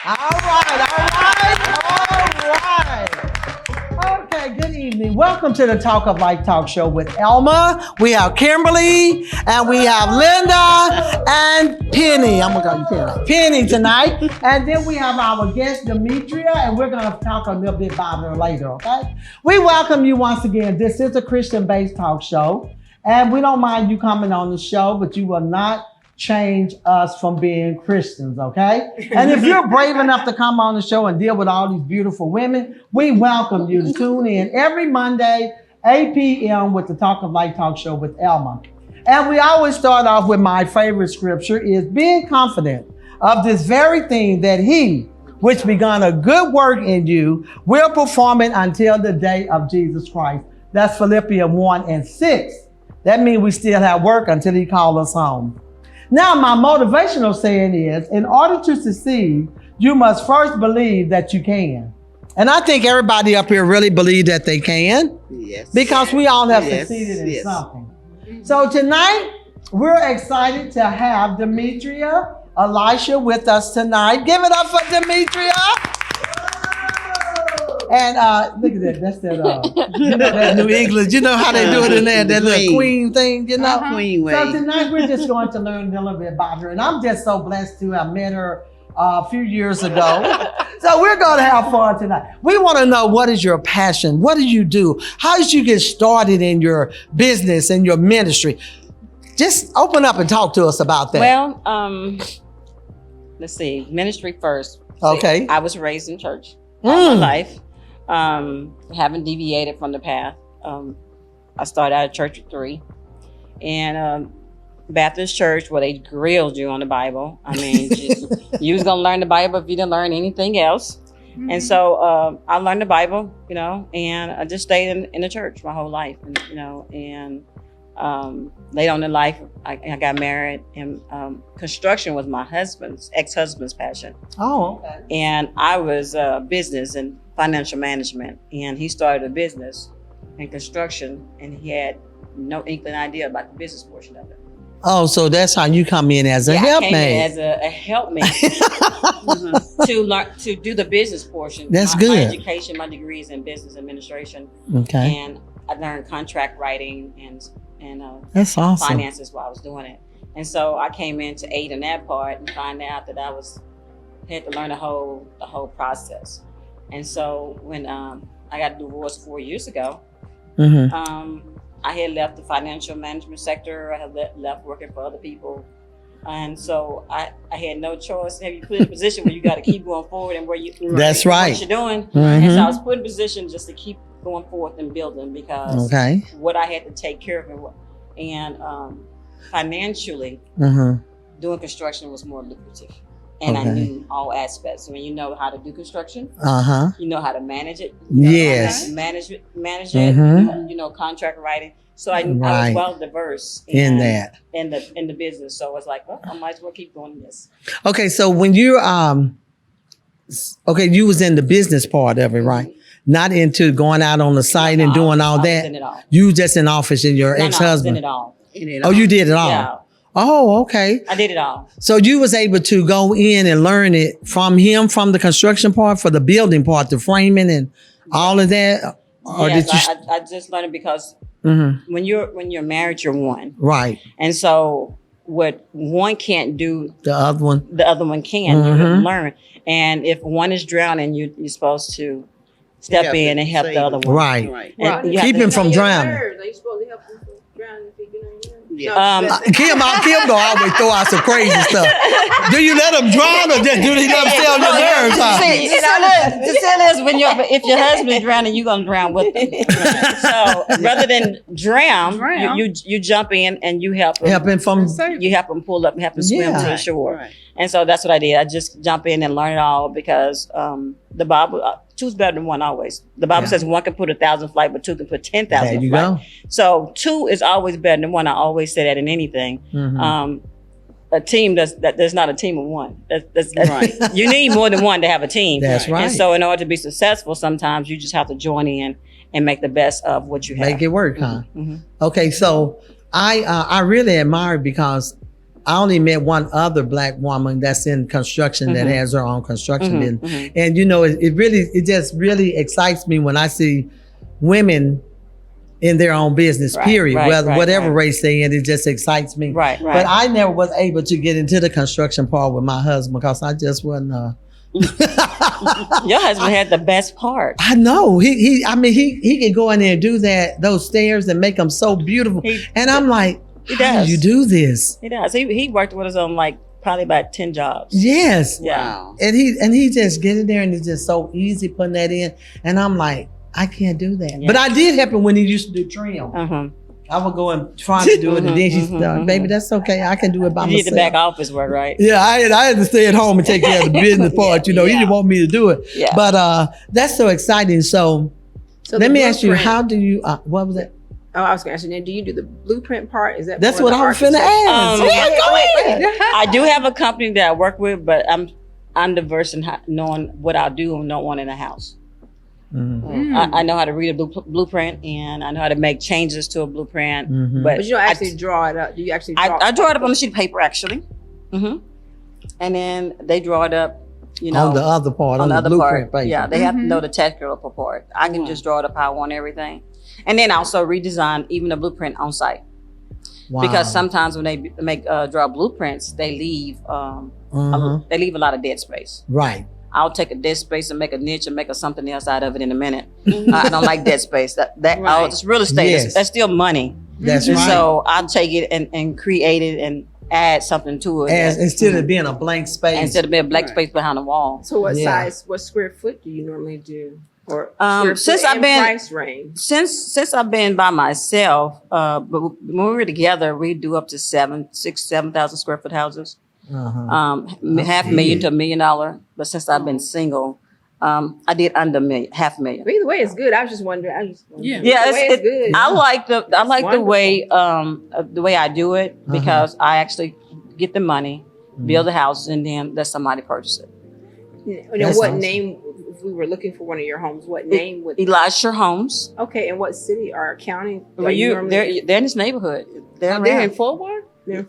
All right. Okay, good evening. Welcome to the Talk of Life Talk Show with Elma. We have Kimberly, and we have Linda, and Penny. I'm gonna call you Penny. Penny tonight. And then we have our guest, Demetria, and we're gonna talk a little bit about her later, okay? We welcome you once again. This is a Christian-based talk show, and we don't mind you coming on the show, but you will not change us from being Christians, okay? And if you're brave enough to come on the show and deal with all these beautiful women, we welcome you to tune in every Monday, 8 p.m. with the Talk of Life Talk Show with Elma. And we always start off with my favorite scripture is being confident of this very thing that he, which begun a good work in you, will perform it until the day of Jesus Christ. That's Philippians 1:6. That means we still have work until he calls us home. Now, my motivational saying is, in order to succeed, you must first believe that you can. And I think everybody up here really believe that they can. Yes. Because we all have succeeded in something. So tonight, we're excited to have Demetria Elisher with us tonight. Give it up for Demetria. And look at that, that's that, you know that New England, you know how they do it in there, that little queen thing, you know? Queen way. So tonight we're just going to learn a little bit about her. And I'm just so blessed to have met her a few years ago. So we're going to have fun tonight. We want to know, what is your passion? What do you do? How did you get started in your business and your ministry? Just open up and talk to us about that. Well, let's see, ministry first. Okay. I was raised in church all my life. Haven't deviated from the path. I started out at church at 3, and Baptist church where they grilled you on the Bible. I mean, you was gonna learn the Bible if you didn't learn anything else. Mm-hmm. And so I learned the Bible, you know, and I just stayed in the church my whole life, and you know, and later on in life, I got married, and construction was my ex-husband's passion. Oh, okay. And I was business and financial management, and he started a business in construction, and he had no inkling idea about the business portion of it. Oh, so that's how you come in as a helpmate. I came in as a helpmate to learn to do the business portion. That's my good. My education, my degree is in business administration. Okay. And I learned contract writing and that's awesome. Finances while I was doing it. And so I came in to aid in that part and find out that I had to learn the whole process. And so when I got divorced 4 years ago, I had left the financial management sector. I had left working for other people. And so I had no choice. Have you put in a position where you got to keep going forward and where you that's right. What you're doing. And so I was put in a position just to keep going forth and building because what I had to take care of and financially doing construction was more lucrative. And I knew all aspects. When you know how to do construction, you know how to manage it. Yes. Manage it. You know, contract writing. So I was well diverse in the business. So it's like, well, I might as well keep doing this. Okay, so when you you was in the business part of it, right? Not into going out on the site and doing all that. In it all. You just in office and your ex-husband. I was in it all. Oh, you did it all. Yeah. Oh, okay. I did it all. So you was able to go in and learn it from him, from the construction part, for the building part, the framing and all of that? Or yes, did you? I just learned it because when you're married, you're one. Right. And so what one can't do, the other one can. You learn. And if one is drowning, you're supposed to step in and help the other one. Right. And keep him from drowning. Are you supposed to help him from drowning if you get on your nerves? Kim don't always throw out some crazy stuff. Do you let them drown or just do they let them stay on your nerves? See, the thing is, if your husband's drowning, you're gonna drown with him. So rather than drown, you jump in and you help him. You help him pull up and help him swim to the shore. Right. And so that's what I did. I just jump in and learn it all because the Bible, two's better than one always. The Bible says one can put 1,000 flight, but two can put 10,000 there you flight. Go. So two is always better than one. I always say that in anything. A team there's not a team of one. That's right. You need more than one to have a team. That's right. And so in order to be successful, sometimes you just have to join in and make the best of what you have. Make it work, huh? Okay, so I really admire it because I only met one other Black woman that's in construction that has her own construction business. And you know, it just really excites me when I see women in their own business, period. Whatever race they in, it just excites me. Right. But I never was able to get into the construction part with my husband because I just wasn't. Your husband had the best part. I know he can go in there and do those stairs and make them so beautiful. And I'm like, how do you do this? He does. He worked with us on like probably about 10 jobs. Yes. Yeah. Wow. And he just get in there and it's just so easy putting that in. And I'm like, I can't do that. Yeah. But I did help him when he used to do trim. I would go and try to do it, and then she's like, baby, that's okay. I can do it by myself. You did the back office work, right? Yeah, I had to stay at home and take care of the business part. You know, he didn't want me to do it. Yeah. But that's so exciting. So let me ask you, how do you, what was that? Oh, I was going to ask you, now, do you do the blueprint part? Is that that's what I was finna ask. Go ahead. I do have a company that I work with, but I'm diverse in knowing what I do and don't want in a house. I know how to read a blueprint, and I know how to make changes to a blueprint. But you don't actually draw it up. Do you actually draw I draw it up on a sheet of paper, actually. And then they draw it up, you know. On the other part, on the other blueprint paper. Yeah, they have to know the technical part. I can just draw it up how I want everything. And then also redesign even the blueprint on site. Wow. Because sometimes when they make draw blueprints, they leave a lot of dead space. Right. I'll take a dead space and make a niche and make something else out of it in a minute. I don't like dead space. It's real estate. Yes. That's still money. That's right. So I'll take it and create it and add something to it. Instead of being a blank space. Instead of being a blank space behind the wall. So what square foot do you normally do? Or since I've been price range? Since I've been by myself, but when we were together, we do up to 7,000 square foot houses. $500,000 to $1 million. But since I've been single, I did under $500,000. But either way, it's good. I was just wondering. It's good. I like the way I do it because I actually get the money, build a house, and then let somebody purchase it. What name? If we were looking for one of your homes, what name would Elisher Homes? Okay, and what city or county? They're in this neighborhood. They're in Fort Worth. Yeah,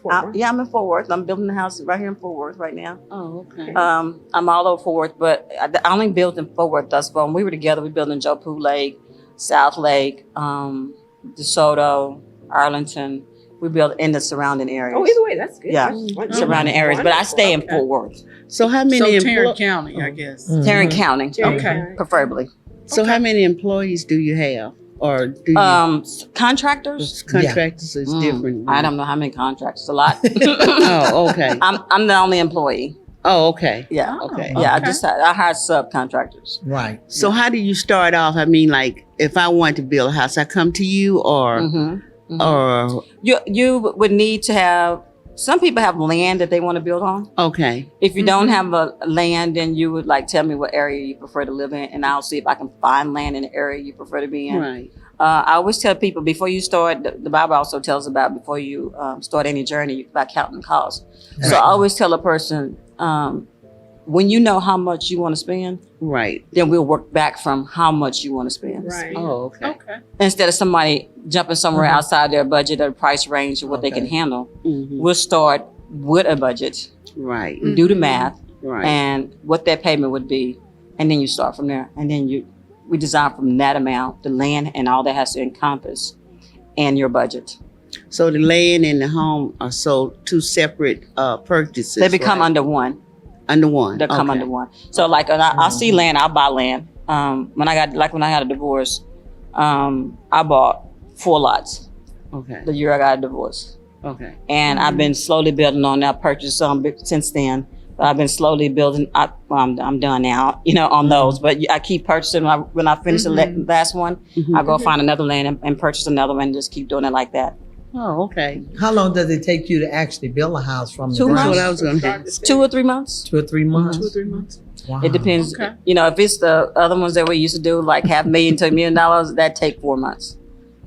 I'm in Fort Worth. I'm building a house right here in Fort Worth right now. Oh, okay. I'm all over Fort Worth, but I only built in Fort Worth thus far. When we were together, we built in Joe Lake, South Lake, DeSoto, Arlington. We built in the surrounding areas. Oh, either way, that's good. Yeah, surrounding areas. But I stay in Fort Worth. So how many? Tarrant County, I guess. Tarrant County. Okay. Preferably. So how many employees do you have? Or do you contractors? Contractors is different. I don't know how many contractors. A lot. Oh, okay. I'm the only employee. Oh, okay. Yeah. Okay. Yeah, I hired subcontractors. Right. So how do you start off? I mean, like if I want to build a house, I come to you or or you would need to have. Some people have land that they want to build on. Okay. If you don't have a land, then you would tell me what area you prefer to live in, and I'll see if I can find land in the area you prefer to be in. Right. I always tell people before you start. The Bible also tells about before you start any journey by counting costs. Right. So I always tell a person when you know how much you want to spend, right, then we'll work back from how much you want to spend. Right. Oh, okay. Instead of somebody jumping somewhere outside their budget or price range of what they can handle, we'll start with a budget. Right. Do the math. Right. And what that payment would be, and then you start from there. And then we design from that amount, the land and all that has to encompass, and your budget. So the land and the home are two separate purchases. They become under one. Under one. They come under one. So when I see land, I'll buy land. When I had a divorce, I bought 4 lots. Okay. The year I got a divorce. Okay. And I've been slowly building on that. Purchased some since then. But I've been slowly building. I'm done now, on those. But I keep purchasing. When I finish the last one, I go find another land and purchase another one and just keep doing it like that. Oh, okay. How long does it take you to actually build a house from the 2 ground? months. That's what I was going to ask. 2 or 3 months. 2 or 3 months. 2 or 3 months. Wow. It depends. Okay. If it's the other ones that we used to do, like $500,000 to $1 million, that take 4 months.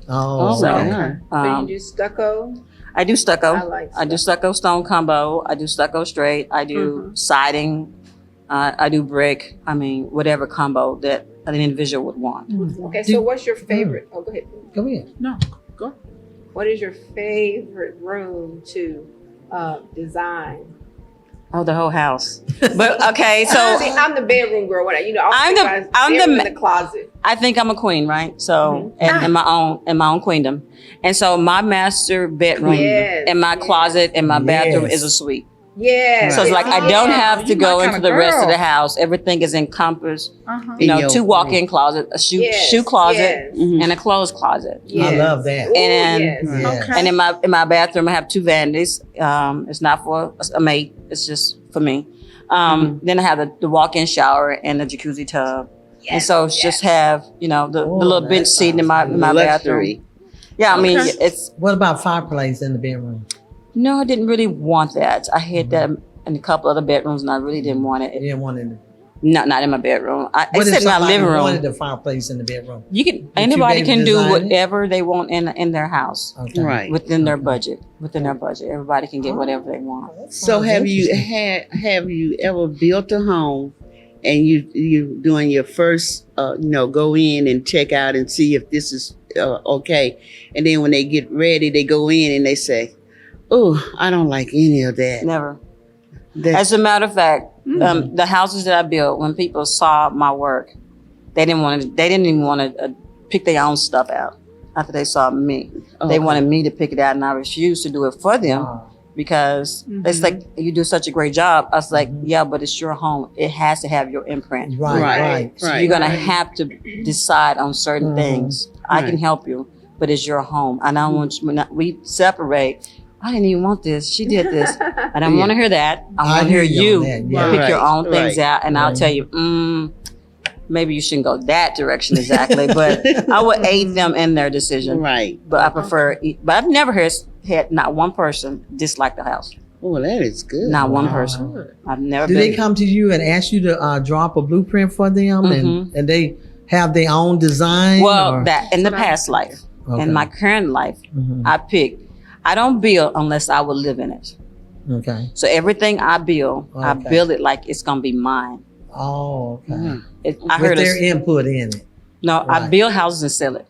Oh, So, okay. But you do stucco? I do stucco. I do stucco stone combo. I do stucco straight. I do siding. I do brick. I mean, whatever combo that an individual would want. Okay, so what's your favorite? Oh, go ahead. Go ahead. No, go. What is your favorite room to design? Oh, the whole house. But okay, so See, I'm the bedroom girl. What you know? I'm in the closet. I think I'm a queen, right? So in my own queendom, and so my master bedroom Yes, and my closet and my bathroom Yes. is a suite. Yeah. So it's like I don't have to You go my into kinda the rest of girl. the house. Everything is encompassed. Uh-huh. You know, In your 2 walk-in closet, a shoe closet, Mhm. and a clothes closet. I love that. Ooh, And- yes. Yeah. Okay. And in my bathroom, I have 2 vanities. It's not for a mate. It's just for me. Then I have the walk-in shower and the jacuzzi tub. And so just have the Oh, little that bench seat in my bathroom. Luxury. Yeah, I mean Okay. it's What about fireplace in the bedroom? no, I didn't really want that. I had that in a couple other bedrooms, and I really didn't want You it. didn't want it. Not in my bedroom. What It's if in my somebody living room. wanted a fireplace in the bedroom? You can you anybody be can able to do design it? whatever they want in their house Okay. Right. within their budget. Within their budget, everybody can get whatever they want. So have you ever built a home and you doing your first go in and check out and see if this is okay, and then when they get ready they go in and they say, oh, I don't like any of that. Never. That's- As a matter of fact, the houses that I built, when people saw my work, they didn't even want to pick their own stuff out after they saw me. They Okay. wanted me to pick it out, and I refused to do it for them because it's like, you do such a great job. I was like, yeah, but it's your home. It has to have your imprint. Right, Right. right. So you're gonna have to decide on certain things. I can Right. help you, but it's your home. And I don't want you, when we separate. I didn't even want this. She did this. I don't want to hear that. I want to hear you on that, yeah. pick your Right, own things right. out, and I'll tell you, maybe you shouldn't go that direction exactly. But I would aid them in their decision. Right. But I prefer. But I've never had not one person dislike the house. Oh, that is good. Not one Wow. person. I've never. Do been, they come to you and ask you to draw up a blueprint for them, and they have their own design? Well, or? that in the past life, Okay. in my current life, Mhm. I pick. I don't build unless I would live in it. Okay. So everything I build, I Okay. build it like it's gonna be mine. Oh, okay. I With heard their us. input in it. No, I Right. build houses and sell it.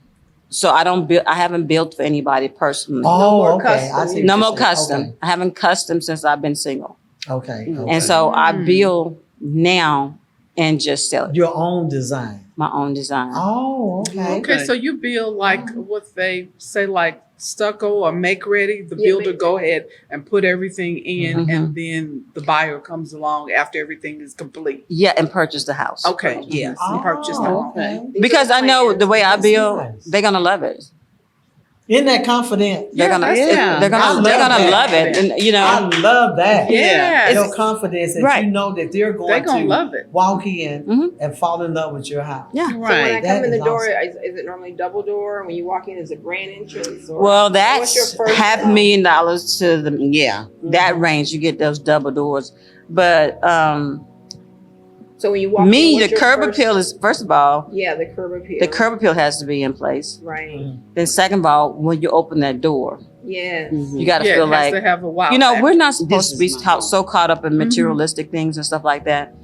So I don't build. I haven't built for anybody personally. Oh, more okay. custom. I see No what more you're saying. custom. I haven't custom since I've been single, Okay. Okay. and so I build now and just sell it. Your own design. My own design. Oh, okay. Okay, so you build like what they say, like stucco or make ready. The builder go ahead and put everything in, and then the buyer comes along after everything is complete. Yeah, and purchase the house. Okay, yes, you purchase the home. okay. Because I know the way I That's build, nice. they're gonna love it. Isn't that confident? They're gonna, yeah. they're I gonna, love they're gonna that. love it, and you know. I love that. Yeah. Your confidence that Right. you know that they're going They're gonna to love it. walk in Mhm. and fall in love with your house. Yeah. So when I Right. come That in the is door, awesome. is it normally double door? When you walk in, is it grand entrance? Or Well, what's that's your first $500,000 to the Yeah. that range. You get those double doors, but So when you walk me, in, the what's your curb first- appeal is first of all, Yeah, the curb appeal. the curb appeal has to be in place. Right. Then second of all, when you open that door, Yes. you got to Yeah, feel it has like to have a wow. you know factor. we're not supposed to be This is my home. so caught up in materialistic things and stuff like that.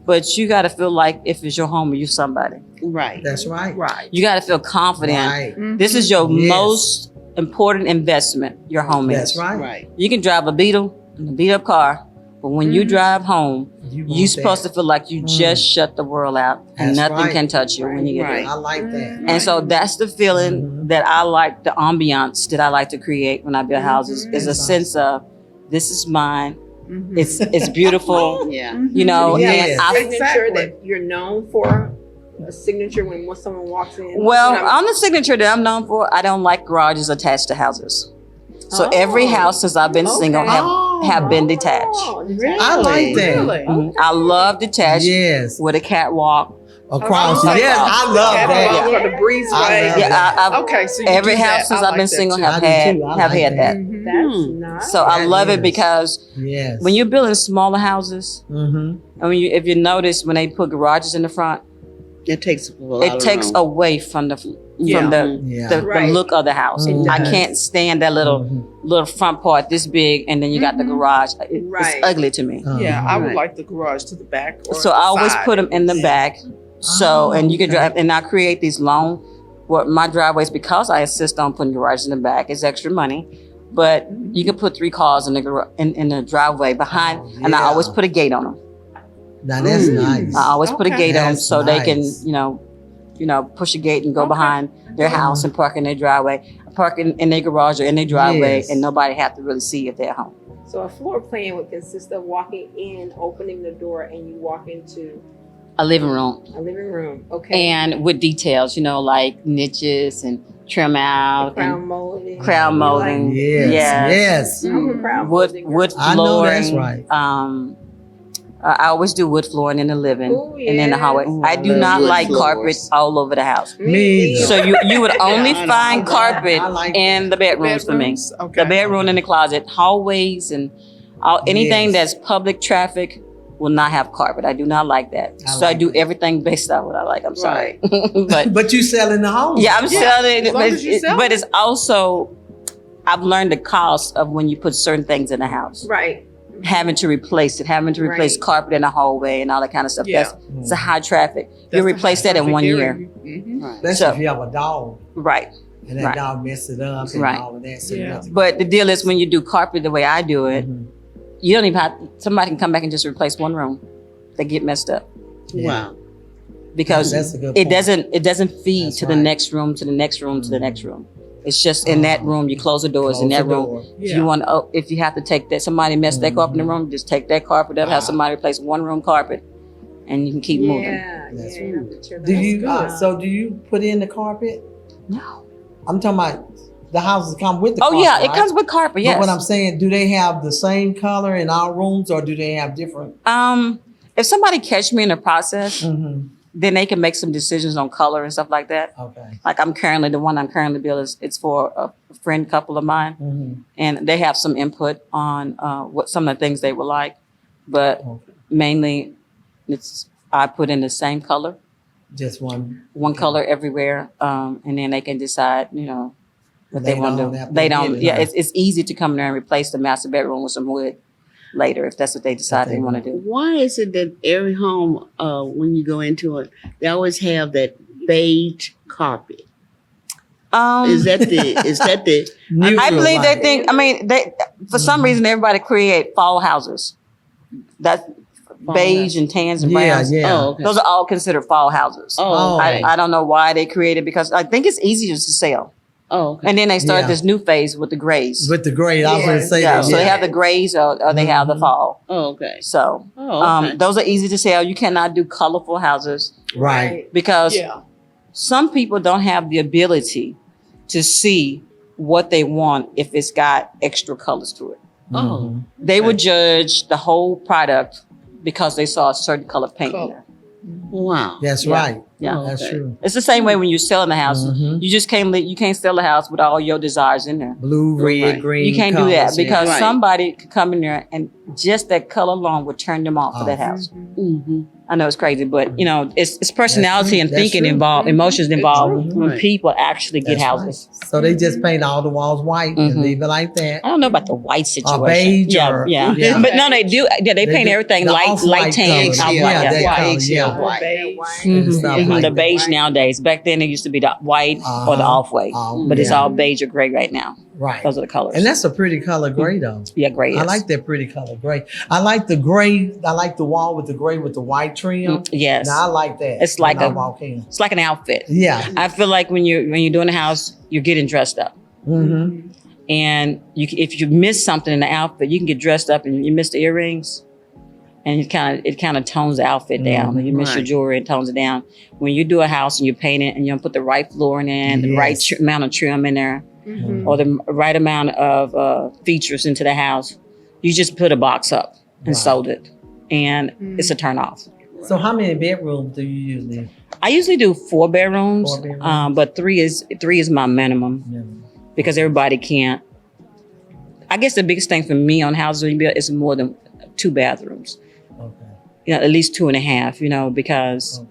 But you got to feel like if it's your home or you somebody, Right. That's right. right. you got to feel confident. Right. This is your Yes. most important investment. Your home That's is. right. Right. You can drive a Beetle, a beat up car, but when you drive home, You you're supposed to feel like you just shut the world out and That's nothing right. can touch you when you get Right. there. I like that. And so that's the feeling that I like, the ambiance that I like to create when I build houses is a That's sense of this is mine. Mhm. It's beautiful, Yeah. you know. Yeah. And I, Signature Exactly. that you're known for. A signature when someone walks in. well, When I'm- on the signature that I'm known for, I don't like garages attached to houses. So Oh. every house since I've been single Okay. have been detached. Oh, Really? I like that. Really? Mhm. I love detached Yes. with a catwalk. Across. Oh, Yes, I love Catwalk that. for the breezeway. I love Yeah, I've, Okay, so you every do that. house since I I've been like that single too. have I do had too. I have like had that. Mhm. That's nice. So I That love it is. because Yes. when you're building smaller houses, Mm-hmm. and when if you notice when they put garages in the front, It takes a lot it of takes room. away from the Yeah. from the, Yeah. the, Right. the look of the house. It I does. can't stand that little front part this big, and then you got the garage. Right. It's ugly to me. Yeah, I would Right. like the garage to the back. Or So the I always side. put them in the back. So and you can drive, and I create these long. What my driveways, because I insist on putting garages in the back, it's extra money. but you can put 3 cars in the driveway behind, and I always put a gate on them. Now that's nice. I always put a gate on them That's so they can, nice. push a gate and go behind their house and park in their driveway, park in their garage or in their driveway, Yes. and nobody have to really see if they're home. So a floor plan would consist of walking in, opening the door, and you walk into A living room. a living room. Okay. And with details, like niches and trim out crown and molding. crown You molding. Yes, yes. I'm a crown wood molding wood girl. I know that's flooring. right. I always do wood flooring in the living Ooh, and in the yes. hallway. Ooh, I I do love not wood like floors. carpet all over the house. Me either. So you would only Yeah, I know. find carpet I like in the bedrooms for me. Bedrooms? Okay. The bedroom and the closet, hallways, and anything that's public traffic will not have carpet. I do not like that. I So I like do that. everything based on what I like. I'm sorry, but But you selling the home. yeah, I'm selling as it. long But, as you sell but it. it's also I've learned the cost of when you put certain things in the house. Right. Having to replace it, having to replace Right. carpet in the hallway and all that kind of stuff. Yeah. That's it's a high traffic. That's You the replace that in traffic 1 area. year. Right. Especially So- if you have a dog Right. and that Right. dog mess it up and Right. all of that. So you Yeah. have to- But the deal is when you do carpet the way I do it, Mhm. you don't even have somebody can come back and just replace one room. They get messed up Yeah. Wow. because That's a good it point. doesn't feed That's to the right. next room, to the next room, to the next room. It's just in that room. You close the doors in Close that the room. door. If Yeah. you want, if you have to take that, somebody messed that carpet in the room, just take that carpet up, have somebody replace one room carpet, and you can keep moving. Yeah. That's Yeah. You have to tear Do that you? up. So do you put in the carpet? No. I'm talking about the houses come with the Oh carpet. yeah, it right? comes with carpet. But what Yes. I'm saying, do they have the same color in our rooms, or do they have different? If somebody catch me in the process, Mm-hmm. then they can make some decisions on color and stuff like that. Okay. Like I'm currently building. It's for a friend couple of mine, Mm-hmm. and they have some input on what some of the things they would like, but Okay. mainly I put in the same color, Just one. one color everywhere, and then they can decide, what they Later want on to do. after They they don't. get it, Yeah, huh? it's easy to come in there and replace the master bedroom with some wood later if that's what they decide they want to do. Why is it that every home, when you go into it, they always have that beige carpet? Is that the? I believe they Neutral think. I mean, for some reason everybody create fall houses. That's beige and tans and Yeah, browns. yeah. Oh, okay. Those are all considered fall houses. Oh, okay. I don't know why they created because I think it's easier to sell. Oh, okay. And then they started Yeah. this new phase with the grays. With the gray, I was Yeah. going to say Yeah, that. so they yeah. have the grays or they have the Mhm. fall. Oh, okay. So Oh, okay. those are easy to sell. You cannot do colorful houses Right. because Yeah. some people don't have the ability to see what they want if it's got extra colors to it. Oh. Mhm. They would judge the whole product because they saw a certain color paint in there. Wow. That's Yeah. right. Yeah. Oh, That's okay. true. It's the same way when you're selling a house. Mhm. You just you can't sell a house with all your desires in there. Blue, red, Right. green. You can't do that colors, yeah. because Right. somebody could come in there and just that color alone would turn them off for that Oh. house. Mm-hmm. I know it's crazy, but it's personality true. and That's thinking true. involved, emotions It's involved true. when Right. people actually get That's houses. right. So they just paint all the walls white Mhm. and leave it like that. I don't know about the white situation. beige yeah, or- yeah, yeah. But no, they do. Yeah, they paint do- everything the light off-white tan, colors. off-white, Yeah, yeah. that White, color, yeah. yeah. White. Beige. And Mhm, stuff mhm. like The that. beige nowadays. Back then it used to be the white or the Uh-huh. off-white, Oh, but it's yeah. all beige or gray right now. Right. Those are the colors. And that's a pretty color gray though. yeah, gray. I is. like that pretty color gray. I like the gray. I like the wall with the gray with the white trim. Yes, Now I like that. It's like when I a- walk in. it's like an outfit. Yeah. I feel like when you're doing a house, you're getting dressed up, Mm-hmm. and if you miss something in the outfit, you can get dressed up and you miss the earrings, and it kind of tones the outfit down. When you miss your Right. jewelry, it tones it down. When you do a house and you paint it and you put the right flooring in, the right Yes. amount of trim in there, Mhm. or the right amount of features into the house, you just put a box up and Right. sold it, and it's a turn off. So how many bedrooms do you usually? I usually do 4 bedrooms, 4 bedrooms. but three is my minimum because everybody can't. I guess the biggest thing for me on houses when you build is more than 2 bathrooms. Okay. At least 2.5. Because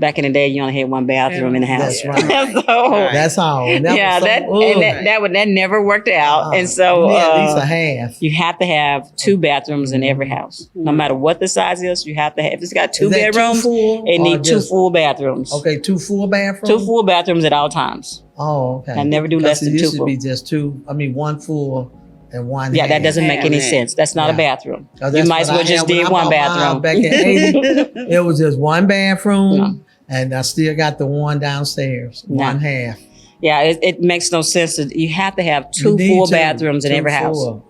Back in the day, you only had one bathroom in the house. That's right. So, That's all. And that yeah, was so, that never worked out. And so you need at least a half. you have to have 2 bathrooms in every house. No matter what the size is, you have to have. If it's got 2 Is that bedrooms, full it or need 2 just- full bathrooms. Okay, 2 full bathrooms? 2 full bathrooms at all times. Oh, okay. I never do less than It 2 used to full. be just 2, 1 full and 1 Yeah, that half. doesn't make any Yeah. sense. That's not Yeah. a bathroom. Oh, You that's might as what well I just had when did I one bought mine bathroom. Back in 80, it was just 1 bathroom, No. and I still got the one downstairs, No. 1 half. Yeah, it makes no sense. You have to have You 2 need full 2, bathrooms in 2 every house. full.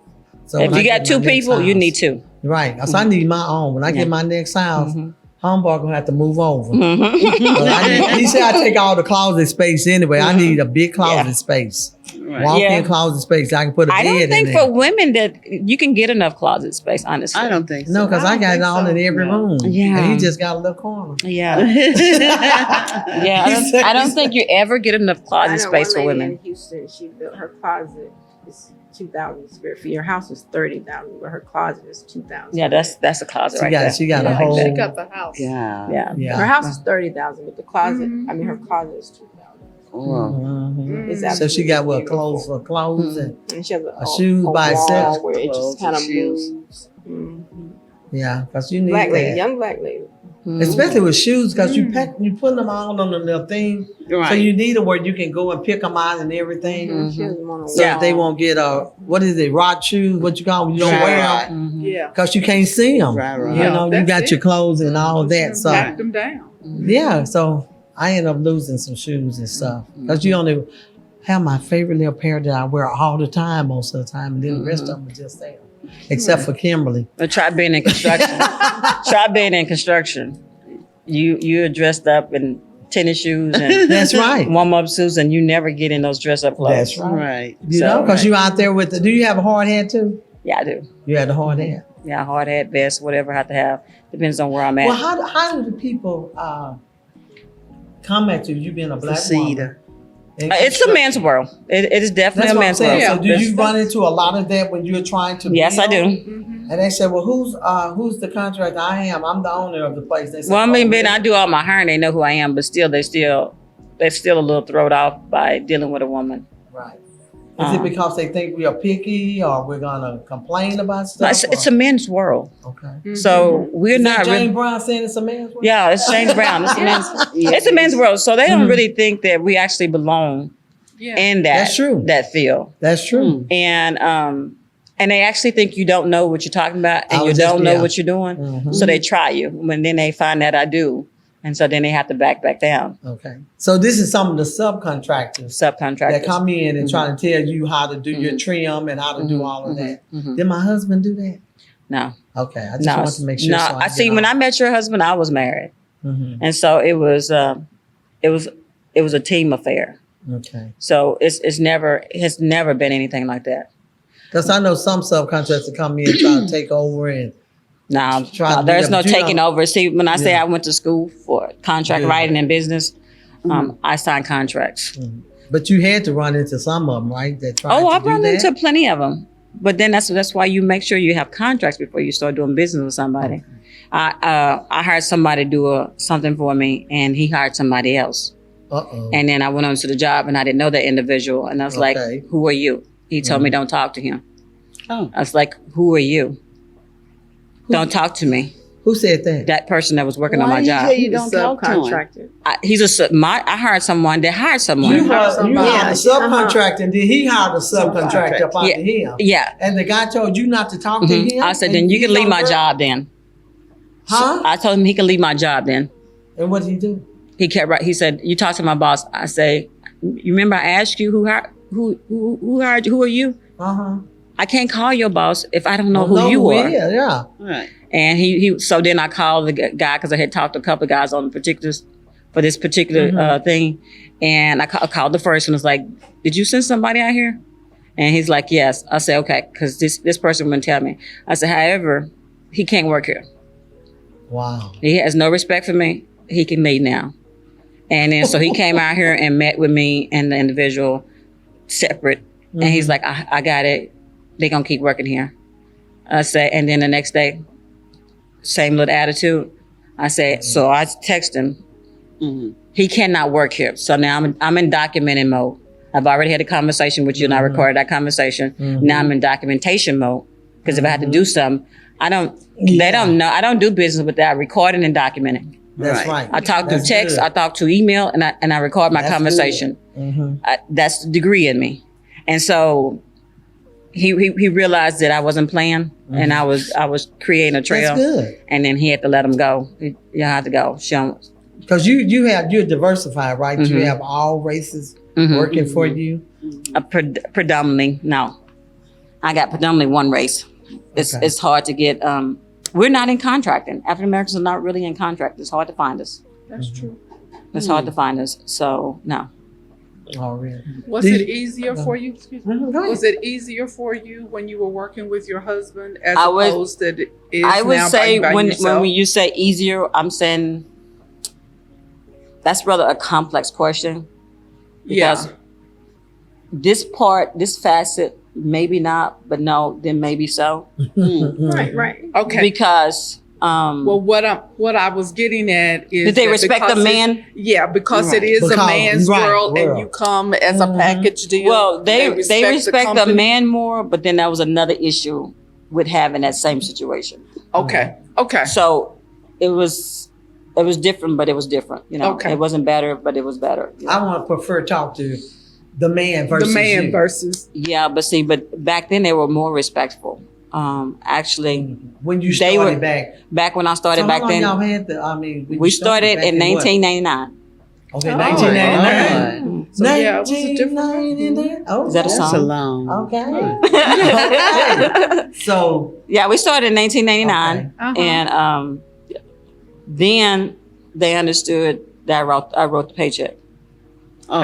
So If when you I got get 2 my next people, you house- need 2. Right. So I need my own. When I Yeah. get my next house, Mhm. Homeboy gonna have to move over. Mhm. But he said I take all the closet space anyway. I Mhm. need a big closet Yeah. space. Right. Walk-in Yeah. closet space. I can put a I bed don't think in for there. women that you can get enough closet space, honestly. I don't think so. No, because I don't got it think all so. in every No. room. Yeah. And he just got a little corner. Yeah. yeah. Yeah, I don't think you ever get enough I closet know space for one lady women. in Houston. She built her closet. It's 2,000 square feet. Her house is 30,000, but her closet is 2,000. Yeah, that's a closet She right got there. she got Yeah, a whole she got the house. Yeah. Yeah. Her yeah. house is 30,000, but the closet. Mhm. I mean, her closet is 2,000. Oh. Mhm. It's So she got what absolutely clothes for clothes and And she has A shoes by wall itself. where it Clothes just kind of and shoes. moves. Mhm. yeah, because you need Black lady, that. young black lady. Mhm. Especially with shoes, because you put them all on the little thing. Right. So you need it where you can go and pick them out and everything. Mhm. She has them on a So Yeah. that they won't get what is it, rock shoes? What you call them? You don't Right. wear them Mhm. Yeah. because you can't see them. Right, right. You Yeah, know, you that's got it. your clothes and all that. So Packed them down. yeah, so I end up losing some shoes and stuff because you only have my favorite little pair that I wear all the time, most of the time, and then the rest of them are just there, except for Kimberly. But try being in construction. Try being in construction. You're dressed up in tennis shoes and That's right. warm up suits, and you never get in those dress up clothes. That's right. Right. You So- know, because you out there with do you have a hard hat too? Yeah, I do. You had the hard hat. Yeah, hard hat, vest, whatever I have to have. Depends on where I'm at. Well, how do the people come at you? You being a black Succeed. woman. It's a man's world. It is definitely That's a what I'm man's saying. world. So do you run into a lot of that when you're trying to? Yes, I build? do. And they said, "Well, who's the contractor? I am. I'm the owner of the place." They said, Well, I mean, "Oh, Ben, I do all my hiring. They know who I am, but still, they're still a little thrown off by dealing with a woman. right." Is it because they think we are picky, or we're gonna complain about stuff? It's a men's world, okay. so we're Is that not James really. Brown saying it's a man's world? Yeah, it's James Brown. It's a men's. It's a men's world, so they don't really think that we actually belong Yeah. in that. That's true. That field, That's true. and they actually think you don't know what you're talking about, and I you was just- don't know yeah. what you're doing. Mhm. So they try you. When then they find that I do, and so then they have to back down. Okay. So this is some of the subcontractors that Subcontractors. come in and try to tell you how to do your trim and how to do all of that. Did my husband do that? No, Okay, I just no, wanted to make sure. no. so I see. When I met your husband, I was married, and so it was a team affair. Okay. So has never been anything like that. Because I know some subcontractors come in and try to take over and No, Try to do there's that, no but you taking don't- over. See, when I say Yeah. I went to school for contract Yeah. writing and business, I signed contracts. but you had to run into some of them, right? That tried Oh, to I've do run that? into plenty of them. But then that's why you make sure you have contracts before you start doing business with somebody. I hired somebody to do something for me, and he hired somebody else. Uh-oh. And then I went on to the job, and I didn't know that individual. And I was Okay. like, "Who are you?" He told me, "Don't talk to him." Oh. I was like, "Who are you? Don't talk to me." Who said that? That person that was working Why on my you job. say you don't talk to him? Subcontractor. I hired someone that hired someone. You hired hired somebody. a subcontractor, and then he hired a subcontractor up Yeah. under him. Yeah. And the guy told you not to talk to Mhm. him? I said, and then you can leave my don't- job then. Huh? I told him he could leave my job then. And what did he do? He kept right. He said, "You talk to my boss." I say, "You remember I asked you who hired you? Who are you? Uh-huh. I can't call your boss if I don't know Don't who you he are." is, yeah. Right. And he so then I called the guy because I had talked to a couple of guys on this particular thing, and I called the first one. Was like, "Did you send somebody out here?" And he's like, "Yes." I said, "Okay," because this person wouldn't tell me. I said, "However, he can't work here. Wow. He has no respect for me. He can leave now." And then so he came out here and met with me and the individual separate. And he's like, I got it. They're going to keep working here. I said, and then the next day, same little attitude. I said, so I text him. He cannot work here. So now I'm in documenting mode. I've already had a conversation with you and I recorded that conversation. Now I'm in documentation mode. Because if I had to do something, they don't know. I don't do business without recording and documenting. That's right. I talk through That's text, good. I talk to email, and I record my That's conversation. good. That's the degree in me. And so he realized that I wasn't playing and I was creating a trail. That's good. And then he had to let him go. You had to go. Show him. Because you're diversified, right? You have all races working for you. Predominantly, no. I got predominantly one race. It's hard to get. We're not in contracting. African Americans are not really in contract. It's hard to find us. That's true. It's hard to find us. So no. Oh, really? Was it easier for you? Excuse me. Go ahead. Was it easier for you when you were working with your husband as I would- opposed to it is I would now say by when yourself? you say easier, I'm saying that's rather a complex question. Because this part, this facet, maybe not, but no, then maybe so. Right. Okay. Because Well, what I was getting at is did they that respect the because man? Yeah, because Right. it is a Because- man's right, world, and world. you come as a package deal. Well, they respect the company. man more, but then that was another issue with having that same situation. Okay. Okay. So it was different, but it was different. You know, Okay. it wasn't better, but it was better. you know? I want to prefer talk to the man versus The man you. versus Yeah, but back then they were more respectful. Actually, When you They started were- back. back when I started So back how long then, y'all had the, I mean, when we you started back in what? 1999. Okay, Oh, 1999. So, yeah, it was a different- 1999. Oh, Is that a That's song? a long. Okay. Okay. So, Yeah, we started in 1999, Okay. Uh-huh. and then they understood that I wrote the paycheck. Oh.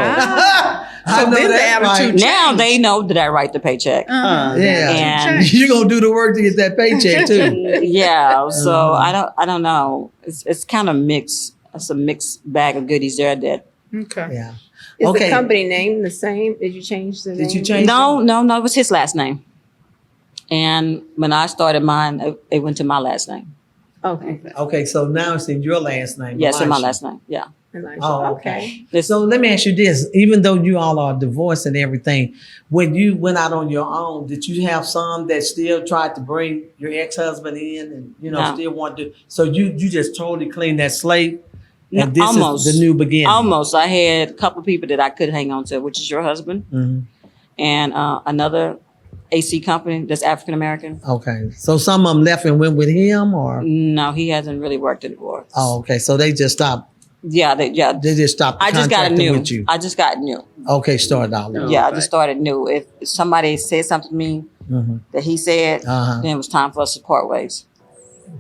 I know then the that's attitude right. Now they know that I write the paycheck. Yeah. And You're going to do the work to get that paycheck too. yeah, so Uh-huh. I don't know. It's kind of mixed. It's a mixed bag of goodies there. That Okay. Yeah. Is Okay. the company name the same? Did you change the name? Did you change no, it was his last name. And when I started mine, it went to my last name. Okay. Okay, so now it's in your last name. Yes, in my Elisha. last name. Yeah. Elisher. Oh, okay. So let me ask you this: even though you all are divorced and everything, when you went out on your own, did you have some that still tried to bring your ex-husband in, and No. still want to? So you just totally cleaned that slate, and No, this almost. is the new beginning. Almost. I had a couple people that I could hang on to, which is your husband Mhm. and another AC company that's African American. Okay, so some of them left and went with him, or No, he hasn't really worked anymore. oh, okay, so they just stopped. Yeah, they They just stopped. I just got contracting new. with you. I just got new. Okay, started all over. Oh, Yeah, I right. just started new. If somebody said something to me Mhm. that he said, Uh-huh. then it was time for us to part ways.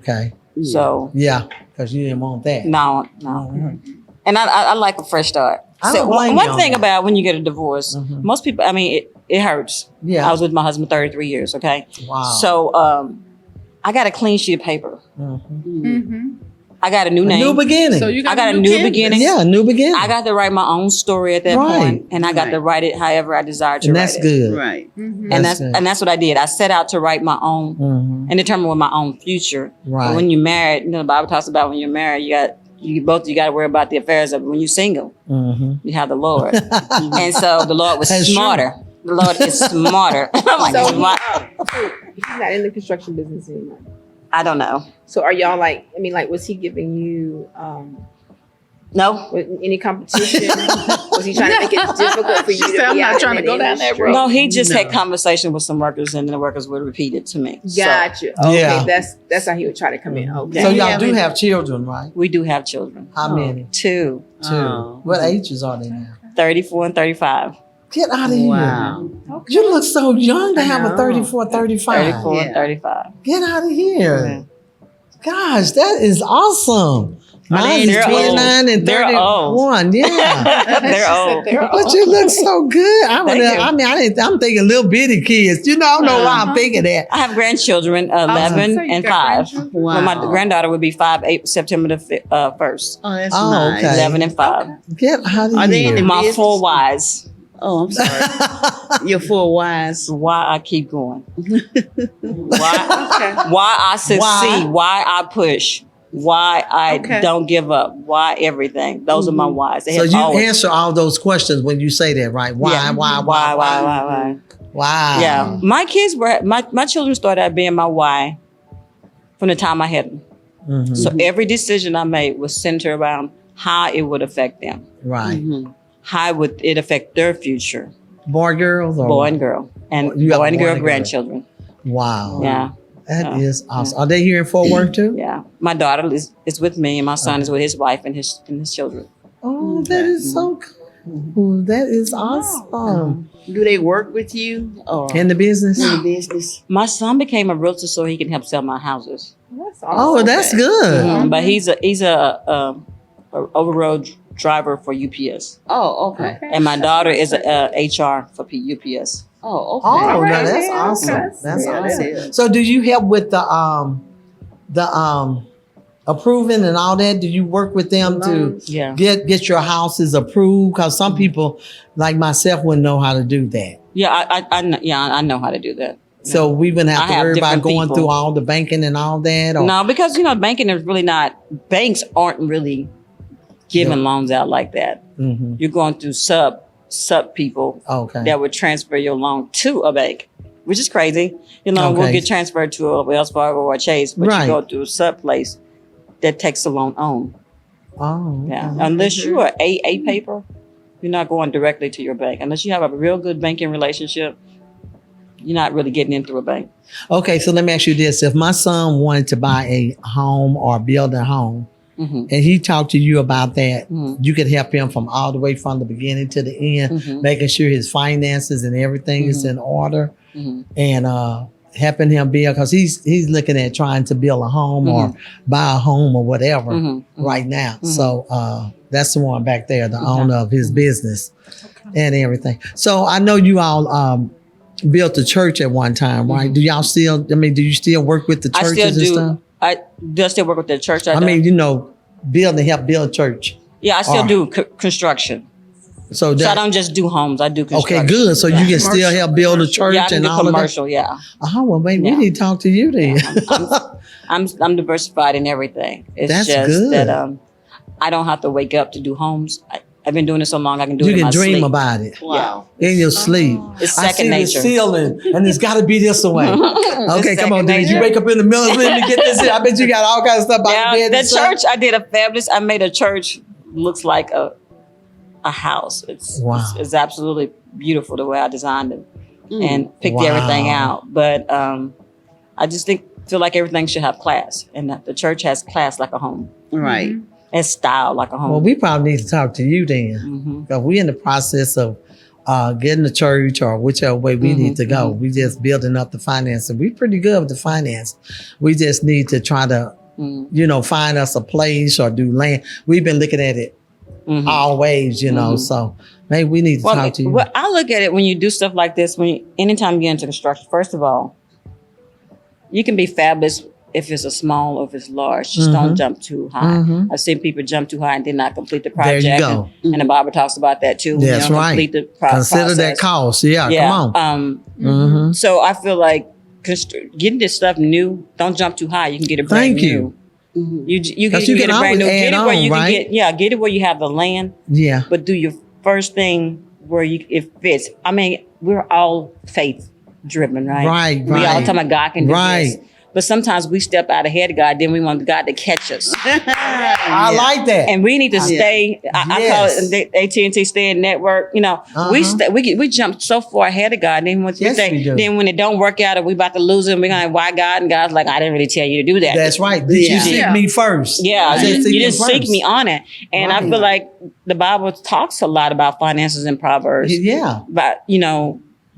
Okay, So yeah, because you didn't want that. no. Mhm. And I like a fresh start. I So don't blame one you on thing that. about when you get a divorce, Mhm. most people, I mean, it hurts. Yeah. I was with my husband 33 years, okay? Wow. So I got a clean sheet of paper. Mhm. Mm-hmm. I got a new A name. new beginning. So you got I got a new canvas. beginning. yeah, a new beginning. I got to write my own story at that Right. point, and I got to write it however I desired to and write that's it. good. Right. Mm-hmm. And That's good. that's what I did. I set out to write my own Mhm. and determine what my own future. Right. But when you're married, the Bible talks about when you're married, you got to worry about the affairs of when you're single. Mhm. You have the Lord, and so the Lord was That's smarter. The Lord is smarter. I'm like, So "Smart." he's not in the construction business anymore. I don't know. So are y'all was he giving you No, any competition? Was he trying to make it difficult for you She to said, "I'm be not out trying in to go the down that industry? road." no. He just No. had conversation with some workers, and the workers would repeat it to me. So Gotcha. Okay, Yeah. that's how he would try to come in. Okay. So Yeah, y'all do we- have children, right? we do have children. How many? Two, Two. Oh. What ages are they now? 34 and 35. Get out of Wow. here. You look so young to I have a know. 34, 35. 34 and Yeah. 35. Get out of here. Yeah. Gosh, that is awesome. Mine is They're 29 and They're 31. Yeah. They're old. But you look so good. Thank you. I'm thinking little bitty kids. I don't know why I'm thinking that. I have grandchildren, 11 So you and got 5. grandchildren? Wow. Well, my granddaughter would be 5, September the 1st. Oh, that's Oh, nice. okay. 11 and 5. Get out of Are they in here. the My business? 4 whys. Oh, I'm sorry. You're four wise. Why I keep going. Why Okay. I succeed. Why? Why I push. why I Okay. don't give up, why everything. Those are my whys. They So have you always, answer all those questions when you say that, right? Why, Yeah. why? Yeah, my kids were my children started out being my why from the time I had them. Mhm. So every decision I made was centered around how it would affect them, Right. Mhm. how would it affect their future, Boy, girls, or boy what? and girl, and You got boy and boy girl and girl. grandchildren. Wow. Yeah, That Yeah. is awesome. Are they here in Fort Worth too? yeah. My daughter is with me, and my son is with his wife and his children. Oh, that is so cool. That is awesome. Do they work with you or In the business? in the business? My son became a realtor so he can help sell my houses. That's Oh, awesome. that's good. But he's a over-road driver for UPS, Oh, okay. and my daughter is a HR for UPS. Oh, okay. Oh, now Alright, that's yeah, awesome. okay. That's Yeah, awesome. yeah. So, do you help with the approving and all that? Do you work with them to Yeah, get your houses approved? Because some people, like myself, wouldn't know how to do that. yeah. I know how to do that. So we wouldn't have I to have worry about different going people. through all the banking and all that. Or, No, because banking is really not. Banks aren't really giving loans out like that. Mhm. You're going through sub people Okay. that would transfer your loan to a bank, which is crazy. We'll Okay. get transferred to a Wells Fargo or a Chase, but Right. you go through a sub place that takes the loan on. Oh. Yeah, okay. unless you are A paper, you're not going directly to your bank. Unless you have a real good banking relationship, you're not really getting in through a bank. Okay, so let me ask you this: if my son wanted to buy a home or build a home, Mm-hmm. and he talked to you about that, Mhm. you could help him from all the way from the beginning to the end, Mm-hmm. making sure his finances and everything is in order, Mm-hmm. and helping him build, because he's looking at trying to build a home or buy a home or whatever Mm-hmm. right now. Mhm. So that's the one back there, the Okay. owner of his business and everything. So I know you all built a church at one time, right? Mhm. Do y'all still? I mean, do you still work with the I churches still and do. stuff? I do still work with the church. I mean, help build church. yeah, I still or- do construction. So So I that don't just do homes. I do construction. okay, good. So you can still help build a church Yeah, I can and do all of that. commercial. Yeah, Oh well, maybe Yeah. we need to talk to you then. I'm diversified in everything. It's That's just good. that I don't have to wake up to do homes. I've been doing it so long. I can do You it in can my dream sleep. about it Wow. in your sleep. It's I second see the nature. ceiling, and it's got to be this way. Okay, come on, second dude. You nature. wake up in the middle of the night to get this in. I bet you got all kinds of stuff by Yeah, your bed. the and stuff. church. I did a fabulous. I made a church looks like a house. Wow. It's absolutely beautiful the way I designed it Mm. and picked Wow. everything out. But I just feel like everything should have class, and that the church has class like a home, Right. and style like a home. Well, we probably need to talk to you then. hmm Because we're in the process of getting a church or whichever way we need to go. We just building up the finances. We pretty good with the finance. We just need to try to, find us a place or do land. We've been looking at it always, so maybe we need to talk to you. Well, I look at it when you do stuff like this. Anytime you get into construction, first of all, you can be fabulous if it's a small or if it's large. Just don't jump too high. Mhm. I've seen people jump too high and did not complete the There project. you go. And the Bible talks about that too. when you That's don't right. complete the Consider that process. cost. Yeah, Yeah. come on. Mm-hmm. So I feel like getting this stuff new, don't jump too high. You can get it brand Thank new. you. You can 'Cause you get can it brand new. always Get it add where on, you can right? get it where you have the land, Yeah. but do your first thing where it fits. I mean, we're all faith driven, right? Right, We all right. talking about God can do Right. this. But sometimes we step out ahead of God, then we want God to catch us. I like that. And we need to stay. I call Yes. it the AT&T Stay in Network. We jump so far ahead of God. Then Yes, we do. then when it don't work out, or we about to lose it, we're gonna why God? And God's like, I didn't really tell you to do that. That's right. Did you Yeah. seek Yeah. me first? Yeah, I said you him just seek first. me on it, and I Right. feel like the Bible talks a lot about finances in Proverbs. Yeah, But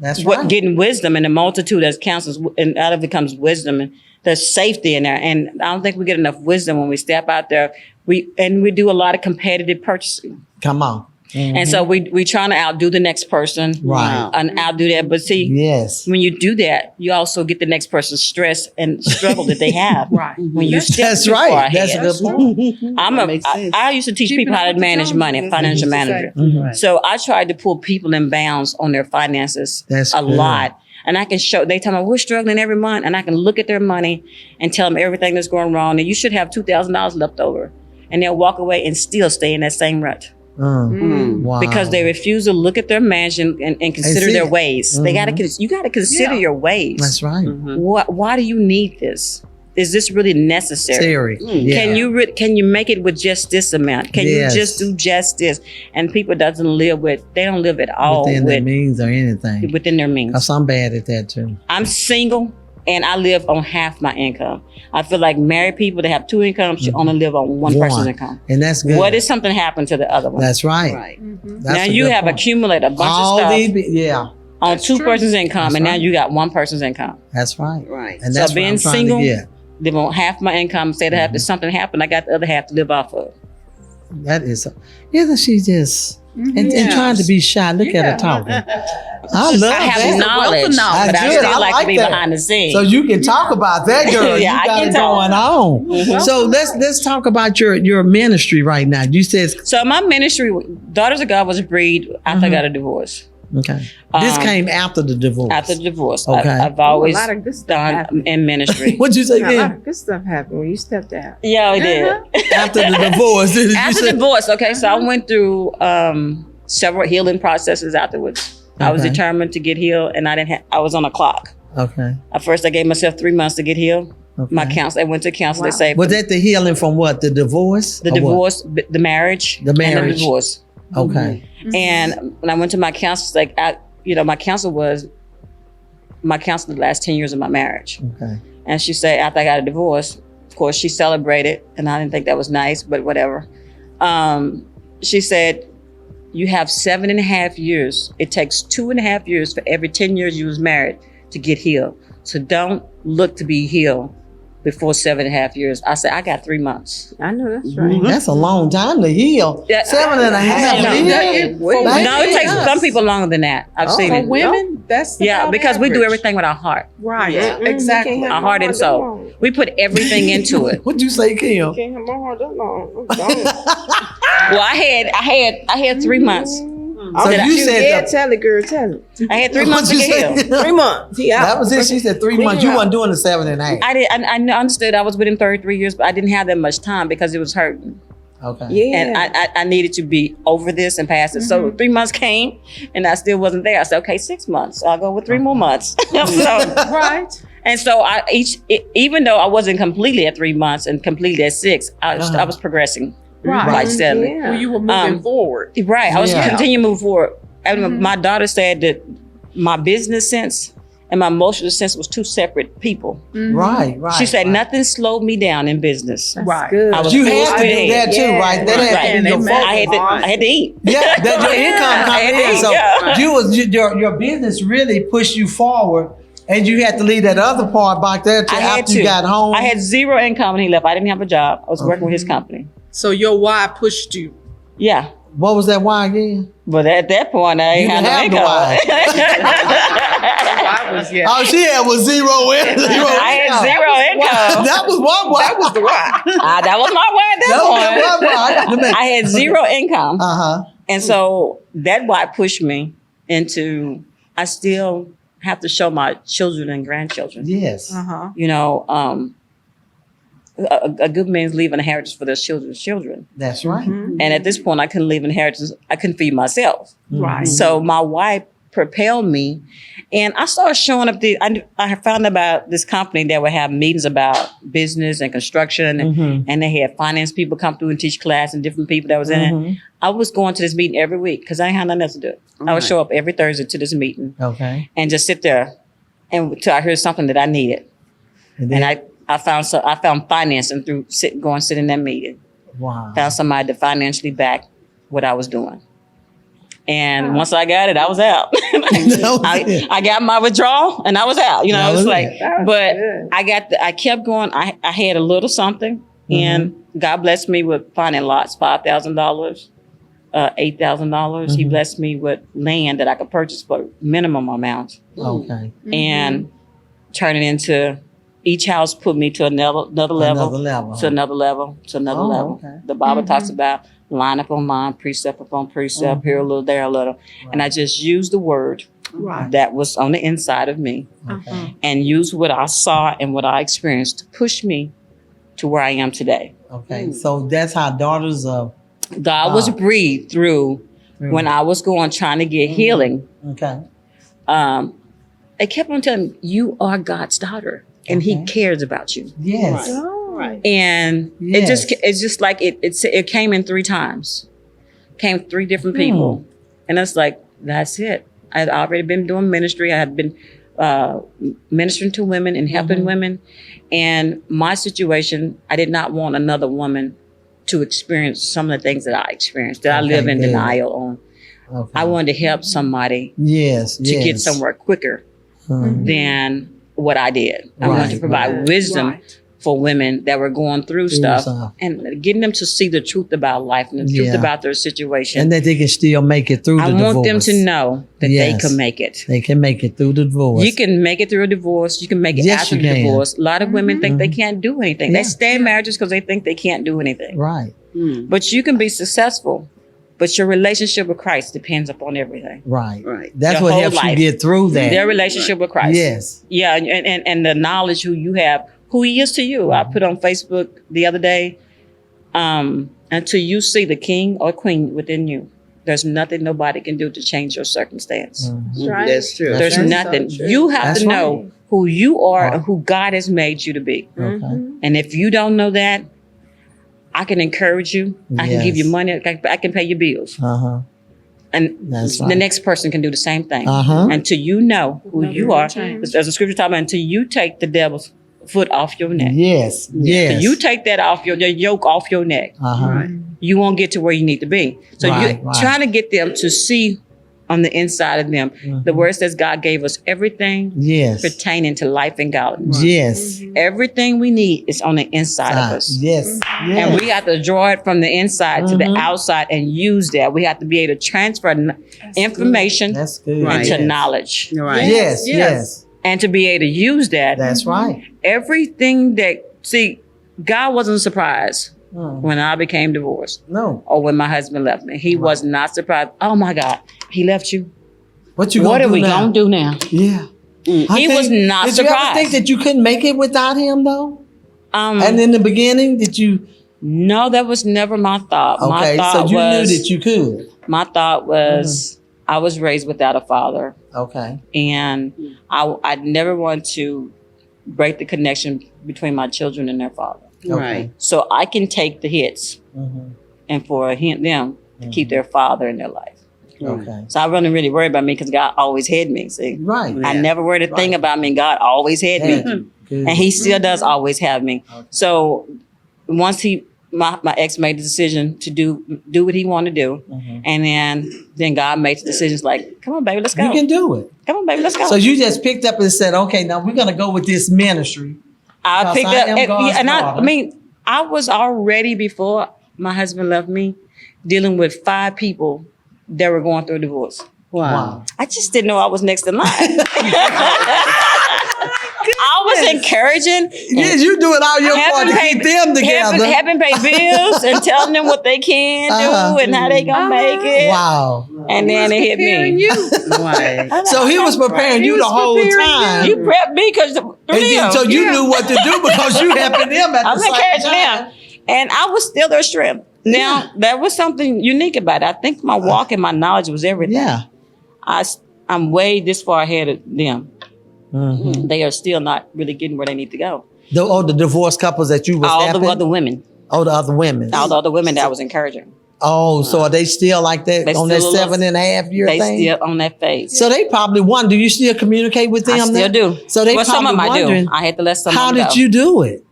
that's what right. getting wisdom and the multitude that counsels, and out of it comes wisdom, and there's safety in there. And I don't think we get enough wisdom when we step out there. We do a lot of competitive purchasing, Come on. and so we trying to outdo the next person, Right. and outdo that. But see, Yes. when you do that, you also get the next person's stress and struggle that they have. Right. When you step That's too far right. That's a ahead. good point. I'm That makes sense. I used to teach Keeping people up how with to the manage Joneses, money, that's what financial they used to manager. say. Mhm. So I tried to pull people in bounds on their finances That's a good. lot. And I can show, they tell me we're struggling every month, and I can look at their money and tell them everything that's going wrong. And you should have $2,000 left over. And they'll walk away and still stay in that same rut. Wow. Because they refuse to look at their mansion and consider their ways. They you got to consider your ways. That's right. Why do you need this? Is this really necessary? Terry. Yeah. Can you make it with just this amount? Can you just do just this? And people they don't live at all within their means or anything. Within their means. Because I'm bad at that too. I'm single and I live on half my income. I feel like married people that have 2 incomes should only live on one person's income. And that's good. What if something happened to the other one? That's right. Right. Now you have accumulated a bunch of stuff on That's 2 true. persons' income, That's and now right. you got 1 person's income. That's right. Right. And So that's being what I'm trying single, to get. live on half my income, say that if something happened, I got the other half to live off of. That is, she's just, and trying to be shy. Look at her talking. I love I have that. knowledge, but That's I good. still I like to like be that. behind the scenes. So you can talk about that, girl. Yeah, You I got can it talk. going on. So let's talk about your ministry right now. You said So my ministry, Daughters of God, was breed after I got a divorce. okay. This came after the divorce. After the divorce, Okay. I've always a lot of good stuff done happened. in ministry. What'd you say A lot again? of good stuff happened when you stepped out. Yeah, I did. After the divorce. Did you After say? divorce, okay, so I went through several healing processes afterwards. I was Okay. determined to get healed, and I was on a clock. Okay. At first, I gave myself 3 months to get healed. Okay. My counselor, I went to counselor. They say Was that the healing from what? The divorce? the Or what? divorce, the marriage, The and marriage. the divorce. Okay. And when I went to my counselor, like my counselor was my counselor the last 10 years of my marriage. Okay. And she said after I got a divorce, of course she celebrated, and I didn't think that was nice, but whatever. She said, you have 7.5 years. It takes 2.5 years for every 10 years you was married to get healed. So don't look to be healed before 7.5 years. I said, I got 3 months. I know that's right. That's a long time to heal. Yeah, 7.5 no, years. No, it takes some people longer than that. I've seen For it. women, that's about because we do average. everything with our heart. Right. Mm-mm, Exactly. you can't Our have heart my and that soul. long. We put everything into it. What'd you say, Kim? You can't have my heart that long. I'm gone. Well, I had 3 months. So Did I- you said Yeah, the- tell it, girl, tell it. I had 3 months to What'd you get say? healed. 3 months. He out. That was it. She said 3 months. You weren't doing the 7.5. I did. I understood I was within 33 years, but I didn't have that much time because it was hurting, Okay. Yeah. and I needed to be over this and past it. So 3 months came, and I still wasn't there. I said, okay, 6 months. I'll go with 3 more months. Right. And so even though I wasn't completely at 3 months and completely at 6, I was progressing Right. quite steadily. Yeah. Well, you were moving forward. Right. I was Yeah. continuing to move forward. And my daughter said that my business sense and my emotional sense was 2 separate people. Right. She said nothing slowed me down in business. That's Right. good. I was You full had to speed do ahead. that too, Yeah. right? That had to Right. be your Amen. focus. I had to eat. Yeah, that your income coming in. So your business really pushed you forward, and you had to leave that other part back there till I had after you to. got home. I had 0 income when he left. I didn't have a job. I was working with his company. So your why pushed you. Yeah. What was that? Why again? But at that point, I ain't You had didn't no have the income. I was, yeah. Oh, she had was zero I had 0 income. That was one why. That was the why. That was my way at That was that point. one why. I had 0 income. Uh-huh. And so that why pushed me into, I still have to show my children and grandchildren. Yes. Uh-huh. You know, a good man's leaving inheritance for their children's children. That's right. And at this point, I couldn't leave inheritance. I couldn't feed myself. Right. So my wife propelled me, and I started showing up. I found about this company that would have meetings about business and construction, and they had finance people come through and teach class, and different people that was in it. I was going to this meeting every week because I didn't have nothing else to do. I would show up every Thursday to this meeting Okay. and just sit there until I heard something that I needed. And then, And I found financing through sit in that meeting. wow. Found somebody to financially back what I was doing. And once I got it, I was out. I got my withdrawal and I was out. You know, That it's was like, it. That was but good. I kept going. I had a little something, and God blessed me with finding lots, $5,000, $8,000. He blessed me with land that I could purchase for minimum amount, Okay. and turn it into. Each house put me to another level, Another level. to another level, to another Oh, level. okay. The Bible talks about line upon line, precept upon precept, here a little, there a little. And I just used the word Right. that was on the inside of me Okay. and used what I saw and what I experienced to push me to where I am today. Okay. So that's how daughters of. God was breathed through when I was going trying to get healing. Okay. They kept on telling me, you are God's daughter and he Okay. cares about you. Yes. Right. And Yes. it's just like it came in 3 times. Came 3 different people. And it's like, that's it. I had already been doing ministry. I had been ministering to women and helping women. And my situation, I did not want another woman to experience some of the things that I experienced, that I live in good. denial on. Okay. I wanted to help somebody Yes. to get somewhere quicker than what I did. I wanted to Right, provide wisdom Right. for women that were going through stuff stuff. and getting them to see the truth about life and the truth about their situation. And that they can still make it through the I divorce. want them to know that they Yes. can make it. They can make it through the divorce. You can make it through a divorce. You can make it Yes, after you the can. divorce. A lot of women think they can't do anything. Yeah. They stay in marriages because they think they can't do anything. Right. But you can be successful. But your relationship with Christ depends upon everything. Right. Right. That's Your what whole helps life. you get through that. Their relationship with Christ. Yes. Yeah, and the knowledge who you have, who he is to you. I put on Facebook the other day, until you see the king or queen within you, there's nothing nobody can do to change your circumstance. Right. That's true. There's right. nothing. So true. You have That's to know right. who you are and who God has made you to be. Okay. And if you don't know that, I can encourage you. I can give you Yes. money. I can pay your bills. Uh-huh. And That's the right. next person can do the same thing. Uh-huh. Until you know who you are. Change. As the scripture talks about, until you take the devil's foot off your neck. Yes. Yes. Till you take that off your yoke off your neck, Uh-huh. Right. you won't get to where you need to be. So Right, you're right. trying to get them to see on the inside of them. The word says God gave us everything Yes. pertaining to life and godliness. Yes. Everything we need is on the inside of us. Yes. And Yes. we have to draw it from the inside to the outside and use that. We have to be able to transfer information That's good. Right. into Yes. knowledge. Right. Yes. Yes. And to be able to use that, That's right. everything that, see, God wasn't surprised when I became divorced No. or when my husband left me. He was not surprised. Oh my God, he left you. What you What gonna are do we now? going to do now? Yeah. He was not Did you ever surprised. think that you couldn't make it without him though? Um, And in the beginning, did you? no, that was never my thought. My Okay, so thought you was, knew that you could. my thought was, I was raised without a father. Okay. And I never want to break the connection between my children and their father. Right. So I can take the hits Mhm. and for them to keep their father in their life. Okay. So I wasn't really worried about me because God always had me. See, Right. I Yeah. never worried a thing Right. about me. God always had me, Yeah. Good. and He still does always have me. Okay. So once my ex made the decision to do what he wanted to do, Mhm. and then God made the decisions like, come on, baby, let's go. You can do it. Come on, baby, let's go. So you just picked up and said, "Okay, now we're gonna go with this ministry." I Because picked I up, am God's and daughter. I mean, I was already before my husband left me dealing with 5 people that were going through a divorce. Wow. I just didn't know I was next in line. I was encouraging, Yes, you doing all your part to keep them together. helping pay bills and telling them what they can Uh-huh. do and how they gonna make it. Wow. And then it hit Preparing me. you. Right. So he was preparing you the whole time. You prepped me because And then, so you knew what to do because you helping them at I'm the same encouraging time. them. And I was still their strength. Now, there was something unique about it. I think my walk and my knowledge was everything. Yeah. I'm way this far ahead of them. Mhm. They are still not really getting where they need to go. The divorced couples that you was All helping? the other women. Oh, the other women. All the other women that I was encouraging. Oh, so are they still like that They on that still a little- 7.5 year They thing? still on that phase. So they probably won. Do you still communicate with them? I still now? do. So they well, some of them probably I wondering, do. I had to let some how of them did go. you do it?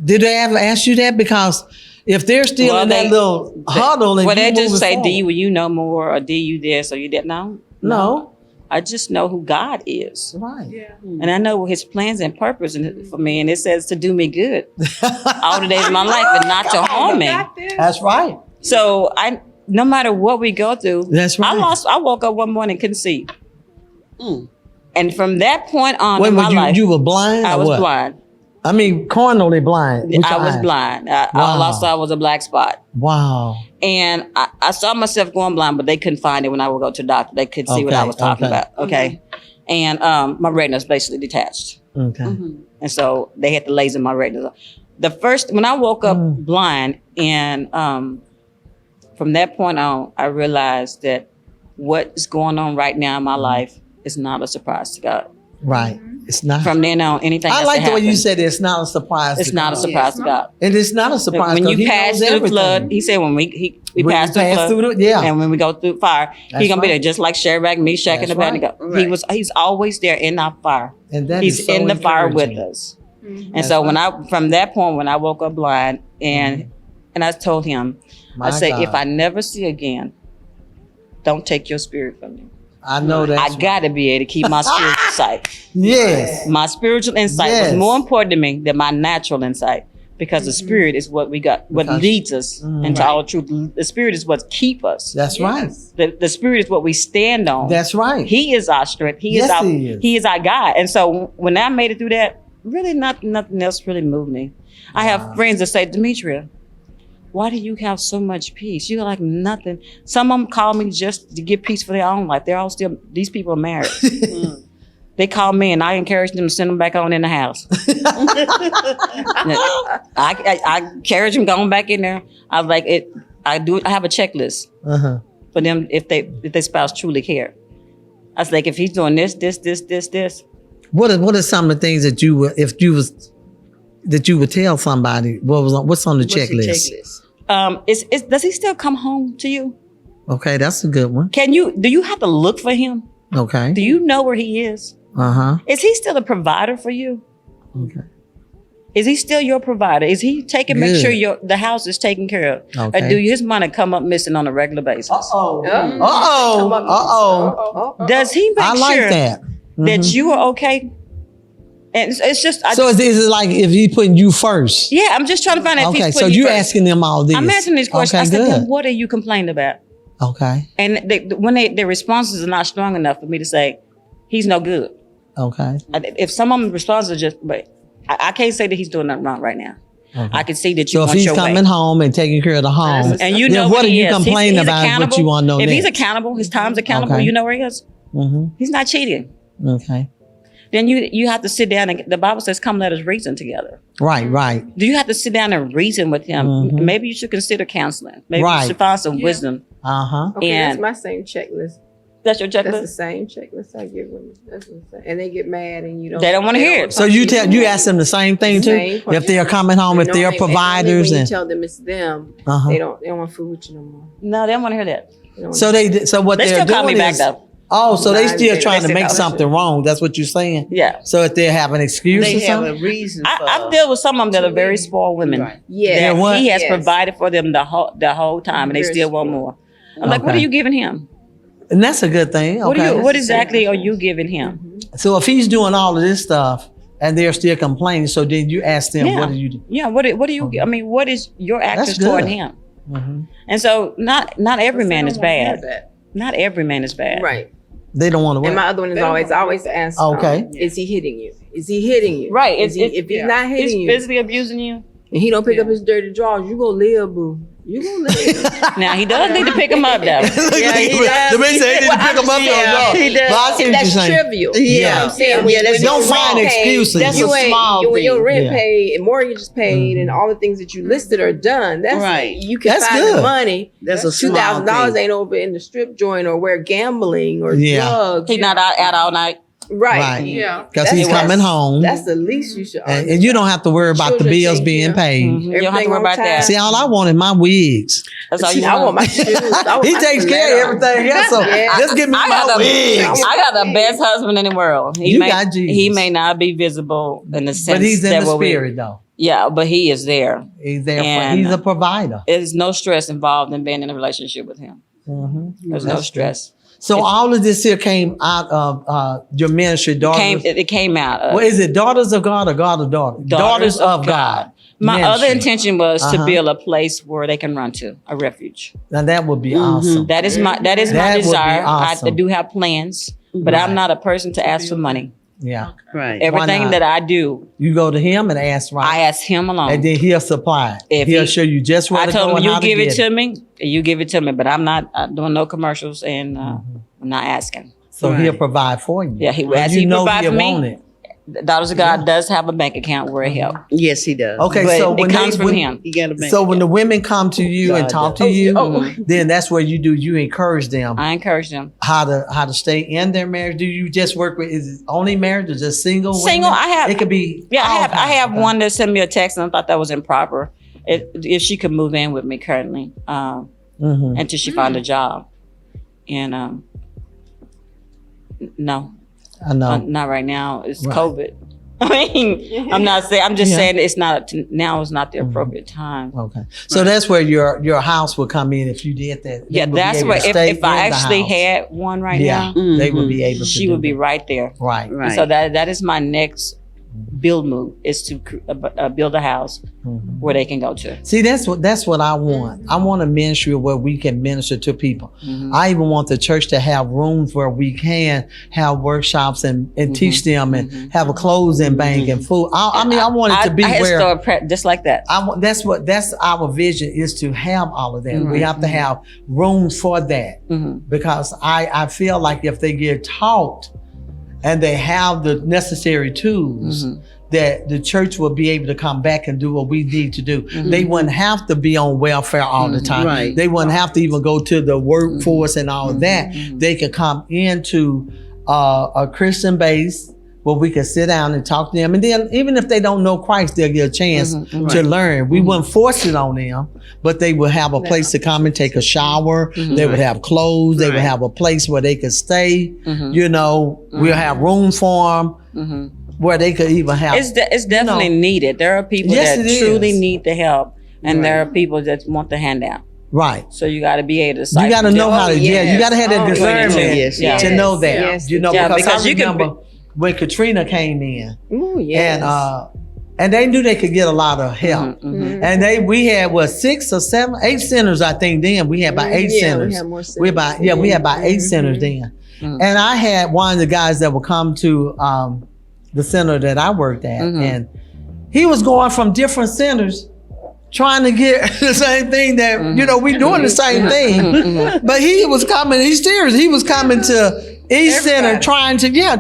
Did they ever ask you that? Because if they're still Well, in that little huddle and Well, you they just moving say, forward. "Do you, you know more?" or "Do you this?" or "You did." No, No. I just know who God is, Right. Yeah. and I know His plans and purpose for me, and it says to do me good all the days of my life and not to harm me. Got this. That's right. So no matter what we go through, That's right. I woke up one morning and couldn't see, Mm. and from that point on When in my were life, you were blind? I or was what? blind. I mean, carnally blind. With I your was eyes. blind. Wow. All I saw was a black spot. Wow. And I saw myself going blind, but they couldn't find it when I would go to the doctor. They could see what I was talking about. Okay. And my retina's basically detached. Okay. And so they had to laser my retina. When I woke up blind, and from that point on, I realized that what is going on right now in my life is not a surprise to God. Right. It's not. From then on, anything I like the way you said it's not a surprise. it's to not a God. surprise to God. And it's not a surprise When 'cause you he pass knows through the everything. flood, he said when we passed through the flood, yeah. and when we go through fire, That's he's gonna be right. there just like Shadrach, Meshach, and That's Abednego. right. He's always there in our fire. And that He's is so in the fire with encouraging. us. And That's so right. from that point when I woke up blind, and I told him, My I said, God. if I never see again, don't take your spirit from me. I know that. I got to be able to keep my spiritual sight. Yes. My spiritual insight Yes. was more important to me than my natural insight, because the spirit is what we got, what Because- leads us into all truth. The spirit is what keep us. That's right. The spirit is what we stand on. That's right. He is our strength. Yes, he is. He is our God. And so when I made it through that, really nothing else really moved me. I have friends that say, Demetria, why do you have so much peace? You're like nothing. Some of them call me just to get peace for their own life. They're all still, these people are married. They call me and I encourage them to send them back on in the house. I encourage them going back in there. I was like, I have a checklist for them if their spouse truly care. I was like, if he's doing this. What are some of the things that you would, that you would tell somebody? What's on the checklist? Does he still come home to you? Okay, that's a good one. Do you have to look for him? Okay. Do you know where he is? Is he still a provider for you? Okay. Is he still your provider? Is he make Good. sure the house is taken care of? Okay. Or do his money come up missing on a regular basis? Does he make I like sure that. that you are okay? And it's just, So is it like if he putting you first? yeah, I'm just trying to find out if Okay, he's so putting you first. asking them all this. I'm asking these questions. Okay, I said, good. then what are you complaining about? Okay. And when their responses are not strong enough for me to say, he's no good. Okay. If some of them responses are just, but I can't say that he's doing nothing wrong right now. Okay. I can see that you So if want he's your coming way. home and taking care of the home, And you then know what where are he you is. complaining He's about? What accountable. you want to know If he's next? accountable, his time's accountable, Okay. you know where he is. He's not cheating. Okay. Then you have to sit down and the Bible says, come let us reason together. Right. Do you have to sit down and reason with him? Maybe you should consider counseling. Maybe Right. you should find some wisdom. Okay, And- that's my same checklist. That's your That's the checklist? same checklist I give women. That's what I'm saying. And they get mad and you don't. They don't wanna hear it. So you ask them the same thing too? Same If they're coming home, if they're providers when you and tell them it's them, Uh-huh. they don't want food with you no more. No, they don't want to hear that. They don't so what They they're still call doing me back is though. so they still trying to they make say something wrong. That's what you're saying. Yeah. So if they have an excuse They or have a something, reason. I've dealt with some of them that are very spoiled women. Right. Yeah. They're what? He has Yes. provided for them the whole time, and they Very still want spoiled. more. I'm like, what are Okay. you giving him? and that's a good thing. Okay. What exactly are you giving him? So if he's doing all of this stuff and they're still complaining, so then you ask them, what do you do? Yeah. What do you? I mean, what is your actions good. toward him? And so not every man is bad. Not every man is bad. Right. They don't want to And work. my other one is always ask. Okay. Is he hitting you? Is he hitting you? Right. If he's not He's hitting you physically abusing you. and he don't pick up his dirty drawers, you gonna live, boo. You gonna live. Now he does need to pick him up though. Yeah, he does. The man said he need to pick them up. Yeah, he does. But I see what That's you're saying. trivial. Yeah. You know what I'm saying? Yeah, that's Don't a find small excuses. That's You a ain't, small when your thing. rent Yeah. paid and mortgage is paid and all the things that you listed are done. That's Right. You can That's find good. the money. That's a $2,000 $2,000 ain't over in the strip joint or where gambling or Yeah. drugs. He's not out all night. Right. Yeah. Because That's he's what- coming home. That's the least you should. And you don't have to worry about the Children bills take being care. paid. You don't have to worry about that. See, all I want is my wigs. That's all you I want want. my shoes. I want He my takes care of stiletto. everything else. So Yeah. just give me I my got wigs. the best husband in the world. You got Jesus. He may not be visible in the sense But he's in that the what we- spirit, though. Yeah, but he is there. He's there. And- He's a provider. There's no stress involved in being in a relationship with him. There's no That's stress. So all of this here came out of your ministry, daughters. It came out of Well, is it Daughters of God or God of Daughters? Daughters of God. My Ministry. other intention was Uh-huh. to build a place where they can run to, a refuge. Now that would be awesome. That is my That would be desire. awesome. I do have plans, but I'm not a person to ask for money. Yeah. Right. Everything not? that I do, You go to him and ask, right? I ask him alone. And then he'll supply. If He'll he- show you just where I to told go him, and you how to give get it to me, you give it to me, but I'm not doing no commercials and Mm-hmm. I'm not asking. So Right. he'll provide for you. Yeah, And as you he know provide he'll for me, want it. Daughters of God does have a bank account where it helps. Yes, he does. Okay, But so it when comes from when, him. He got a bank. So when the women come to you and God talk does. to you, Oh. then that's where you encourage them I encourage them. how to stay in their marriage. Do you just work with, is it only marriage or just single? Single, women? I have- It could be. Yeah, all I kinds. have Okay. one that sent me a text and I thought that was improper. If she could move in with me currently Mhm. until she found a job. And no, I know. not right now. It's Right. COVID. I mean, I'm not saying. I'm just Yeah. saying it's not now. Is not the appropriate time. Okay, so that's where your house would come in if you did that. They Yeah, would be that's able what. to If, stay if I in the actually house. had one right yeah, now, they would be able to. she do would be that. right there. right. And Right. so that is my next build move is to build a house Mhm. where they can go to. See, that's what I want. I want a ministry where we can minister to people. Mhm. I even want the church to have rooms where we can have workshops and teach them and have a closing bank and food. I mean, I want it to be I had where started just like that. that's our vision is to have all of that. We Right. have to have rooms for that hmm because I feel like if they get taught and they have the necessary tools, Mhm. that the church will be able to come back and do what we need to do. Mhm. They wouldn't have to be on welfare all the time. Right. They wouldn't have to even go to the workforce and all of that. Mhm. They could come into a Christian base where we could sit down and talk to them. And then even if they don't know Christ, they'll get a chance Mhm. to learn. We wouldn't force it on them, but they would have a place to come and take a shower. Mhm. They would have clothes. They would Right. have a place where they could stay. Mhm. You know, we'll have room for them Mhm. where they could even have. It's definitely needed. There are people Yes, that it truly is. need the help, and Right. there are people that want the handout. Right. So you got to be able to. You decipher got to know them. how to, you got to have that Oh, discernment yes, Yeah. to know that. Yes. You know, Yeah, because because I you can remember when Katrina came in Ooh, yes. and they knew they could get a lot of help. Mhm, mhm. And we had 6 or 7, 8 centers, I think then. We had about 8 centers. We had more We had about 8 centers then. Mhm. And I had one of the guys that would come to the center that I worked at. Mhm. And he was going from different centers trying to get the same thing that, you know, we doing the same thing. Mhm. But he was coming, he's serious. He was coming to East Center trying to get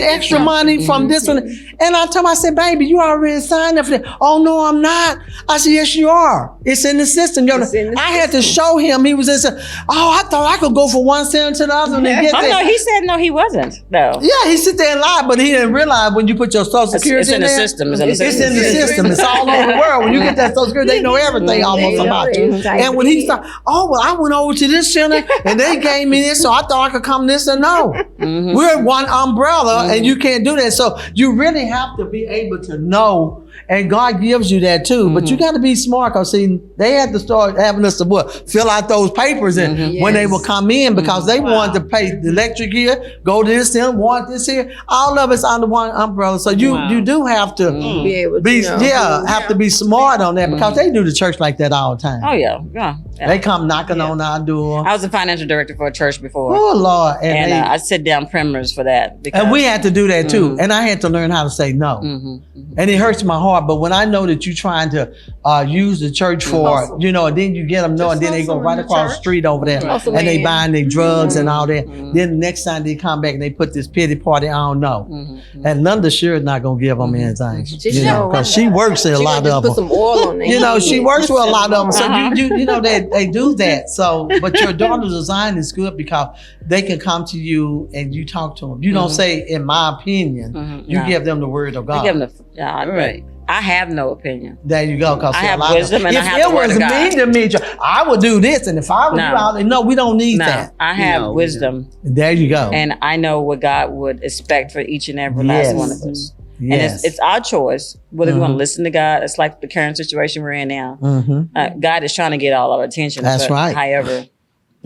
extra money from this one. And I told him, I said, baby, you already signed up for that. Oh, no, I'm not. I said, yes, you are. It's in the system. It's in the I had to show him. He was just, I thought I could go from one center to the other one and get Oh that. no, he said no, he wasn't though. Yeah, he sit there and lied, but he didn't realize when you put your social security It's in the there, system. It's in the It's in system. the system. It's all over the world. When you get that social security, they know everything almost They know about you. it. And when he started, I went over to this center and they gave me this, so I thought I could come this and no. Mhm. We're one umbrella and you can't do that. So you really have to be able to know, and God gives you that too. But you got to be smart, because see, they had to start having us to fill out those papers and when they Yes. would come in, because they wanted to pay the electric here, go to this here, want this here. All of it's under one umbrella. So you do have to Be able to be know. have to be smart on that, because they do the church like that all the time. Oh yeah, yeah. They come knocking on our door. I was a financial director for a church before, Oh Lord, and they- I sit down perimeters for that. Because, and we had to do that too. And I had to learn how to say no. Mhm. And it hurts my heart. But when I know that you're trying to use the church for, and then you get them know, and then they go right across the street over there Hustle and they in. buying their drugs and all that. Mhm. Then the next time they come back and they put this pity party, I don't know. Mhm. And Linda sure is not going to give them anything. Just know. Because she works with a She lot gonna of just them. put some oil on there. She works with a lot of them. So Uh-huh. they do that. So, but your daughter's design is good because they can come to you and you talk to them. You don't say, in my opinion, Mhm. you No. give them the word of I God. give them Right. I have no opinion. There you go. Because I have wisdom and I have the word of God. If it was me, I would do this. And if I was you, no, we don't need No, that. I have No, wisdom, There you go. and I know what God would expect for each and every last one of us. And Yes. it's our choice whether we want Mhm. to listen to God. It's like the current situation we're in now. Mhm. God is trying to get all our attention. That's but right. However,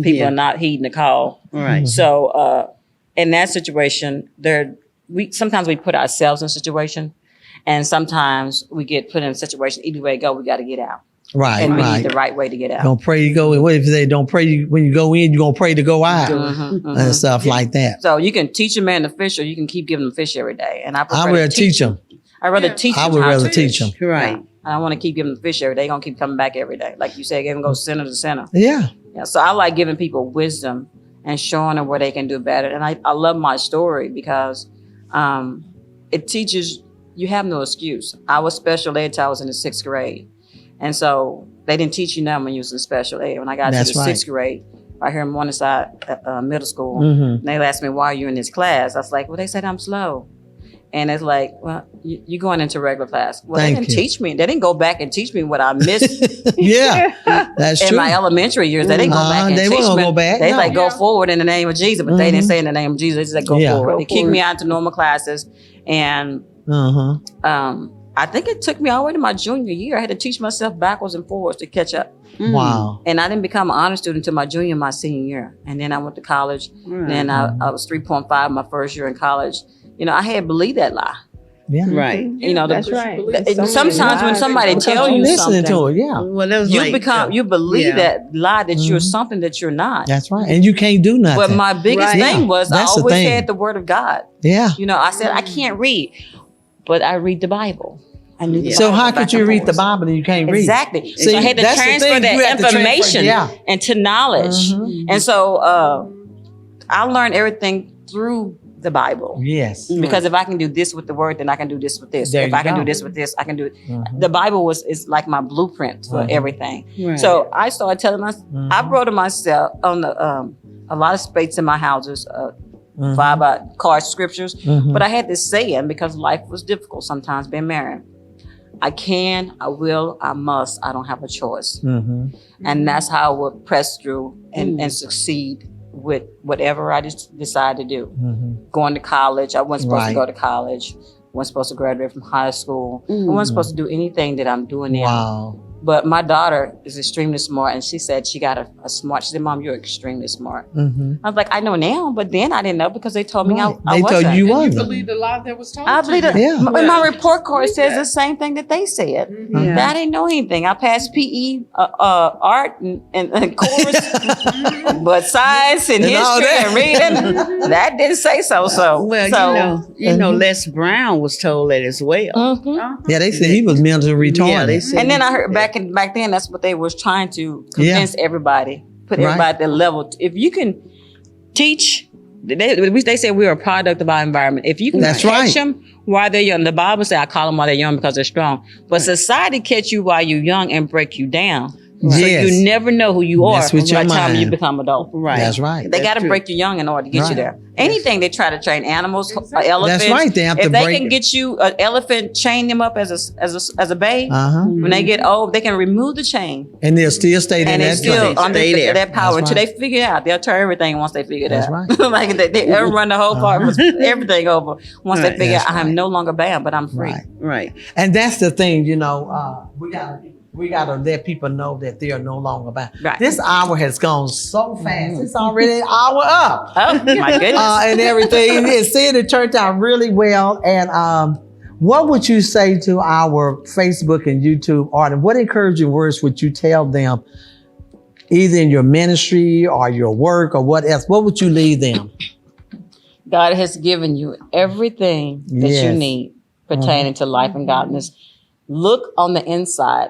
people Yeah. are not heeding the call. Right. So in that situation, sometimes we put ourselves in a situation, and sometimes we get put in a situation. Either way it go, we got to get out. Right, and right. read the right way to get out. Don't pray you go in. What if they don't pray when you go in, you're going to pray to go out and stuff like that. So you can teach a man to fish, or you can keep giving them fish every day. And I prefer I would teach them. I'd rather teach I them would how rather to teach them. Right. I don't want to keep giving them fish every day. They're going to keep coming back every day. Like you said, give them go center to center. Yeah. Yeah. So I like giving people wisdom and showing them where they can do better. And I love my story because it teaches you have no excuse. I was special ed till I was in the 6th grade. And so they didn't teach you nothing when you was in special ed. When I got to the 6th grade, right here in Morningside Middle School, and they asked me, why are you in this class? I was like, well, they said I'm slow. And it's like, well, you're going into regular class. Well, they didn't teach me. They didn't go back and teach me what I missed. Yeah, that's in true. my elementary years. They didn't go back and they teach won't me. go back. They No. like go forward in the name of Jesus, but they didn't say in the name of Jesus. They just like go forward. They kicked me out to normal classes, and I think it took me all the way to my junior year. I had to teach myself backwards and forwards to catch up. Wow. And I didn't become an honor student until my junior and my senior year. And then I went to college. Then I was 3.5 my first year in college. You know, I had believed that lie. Yeah. Right. You know, That's right. Sometimes when somebody tells you listening something, to it, yeah. Well, that was you believe that lie that you're something that you're not. That's right. And you can't do nothing. But my biggest thing was I That's the always thing. had the word of God. Yeah. You know, I said I can't read, but I read the Bible. I knew the So Bible how back could you and read the forth. Bible and you can't read? Exactly. See, So I had to that's the transfer thing. You have that to information into knowledge. And so I learned everything through the Bible. Yes. Because if I can do this with the word, then I can do this with this. There If you I can go. do this with this, I can do it. The Bible is like my blueprint for everything. Right. So I started telling myself, I wrote to myself on the a lot of space in my houses, 5 card scriptures. But I had this saying because life was difficult sometimes being married. I can, I will, I must. I don't have a choice. And that's how I would press through and succeed with whatever I just decide to do. Going to college, I wasn't supposed to go to college. Wasn't supposed to graduate from high school. I wasn't supposed to do anything that I'm doing now. Wow. But my daughter is extremely smart, and she said she got a smart. She said, "Mom, you're extremely smart." I was like, "I know now, but then I didn't know because they told me I They wasn't." told you You wasn't. believe the lie that was told I to believe you. it. Yeah. My report card says the same thing that they said. That I didn't know anything. I passed PE, art, and course, but science and all history that. and reading that didn't say so. Well, you know, Les Brown was told that as well. Yeah, they said he was mentally retarded. Yeah, they said And then I heard back then, that's what they was trying to convince everybody, put everybody at their level. If you can teach, they say we're a product of our environment. If you can catch them while they're young, the Bible says I call them while they're young because they're strong. But society catch you while you're young and break you down. So you never know who you are by the time you become adult. Right. That's right. They got to break you young in order to get you there. Anything they try to train animals, elephants. That's right. They have if to they break can get you an elephant, chain them up as a babe. When they get old, they can remove the chain And they'll still stay there. and they still under Stay there. that power That's until they figure it out. They'll turn everything once they figure it That's out. right. Like they'll run the whole car, everything over once they figure That's out I'm no longer bound, but I'm free. Right. And that's the thing, you know, we gotta let people know that they are no longer bound. Right. This hour has gone so fast. It's already an hour up. Oh my goodness. And everything. It turned out really well. And what would you say to our Facebook and YouTube audience? What encouraging words would you tell them, either in your ministry or your work or what else? What would you leave them? God has given you everything that you need pertaining to life and godliness. Look on the inside.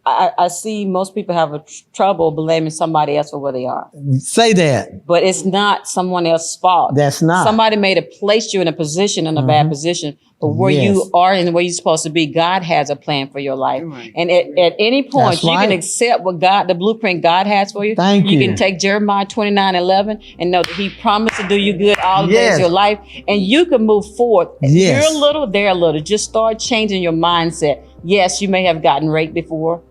I see most people have trouble blaming somebody else for where they are. Say that. But it's not someone else's fault. That's not. Somebody may have placed you in a position, in a bad position, but where you are and where you're supposed to be, God has a plan for your life. Right. And at any point, That's you right. can accept what the blueprint God has for you. Thank you. You can take Jeremiah 29:11 and know that He promised to do you good all the days of your life. And you can move forward. Yes. You're a little, they're a little. Just start changing your mindset. Yes, you may have gotten raped before,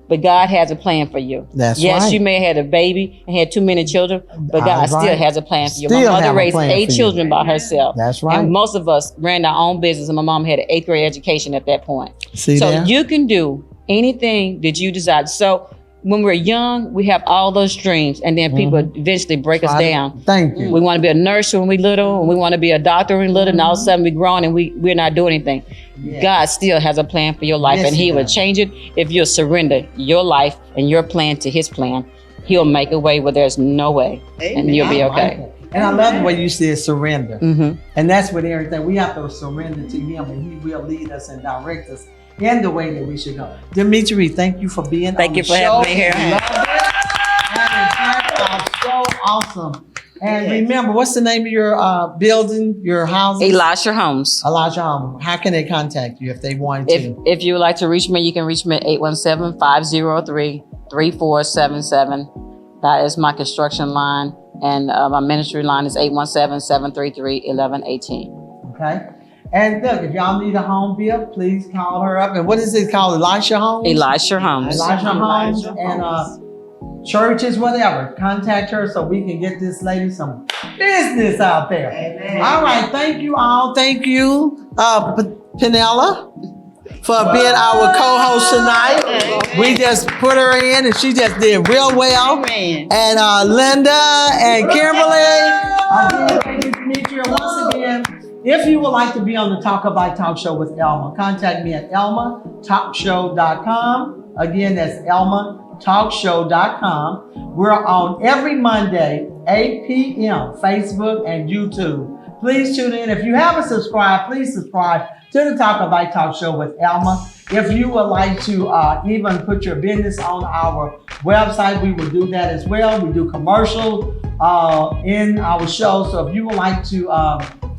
but God has a plan for you. That's yes, right. you may have had a baby and had too many children, but God That's still right. has a plan for you. Still My have mother a raised plan 8 for you. children by herself. That's right. And most of us ran our own business, and my mom had an 8th grade education at that point. See so there? you can do anything that you desire. So when we're young, we have all those dreams, and then people eventually break us down. Thank you. We want to be a nurse when we little, and we want to be a doctor when we little, and all of a sudden we grown and we're not doing anything. Yes. God still has a plan for your life, Yes, and he He will does. change it if you'll surrender your life and your plan to His plan. He'll make a way where there's no way, and you'll be I like okay. it. And I love the way you said surrender. Mm-hmm. And that's with everything. We have to surrender to Him, and He will lead us and direct us in the way that we should go. Demetria, thank you for being Thank on you the for show. having me here. Love it. And it turned out so awesome. And remember, what's the name of your building, your house? Elisher Homes. Elisher Homes. How can they contact you if they want to? If you would like to reach me, you can reach me at 817-503-3477. That is my construction line. And my ministry line is 817-733-1118. Okay. And look, if y'all need a home built, please call her up. And what is it called? Elisher Homes? Elisher Homes. Elisher Homes. Elisher And Homes. churches, whatever. Contact her so we can get this lady some business out there. Amen. All right. Thank you all. Thank you, Penella, for being our co-host tonight. We just put her in and she just did real well. Amen. And Linda and Kimberly. Again, thank you, Demetria. Once again, if you would like to be on the Talk of Life Talk Show with Elma, contact me at elmatalkshow.com. Again, that's elmatalkshow.com. We're on every Monday, 8 p.m., Facebook and YouTube. Please tune in. If you haven't subscribed, please subscribe to the Talk of Life Talk Show with Elma. If you would like to even put your business on our website, we will do that as well. We do commercials in our show. So if you would like to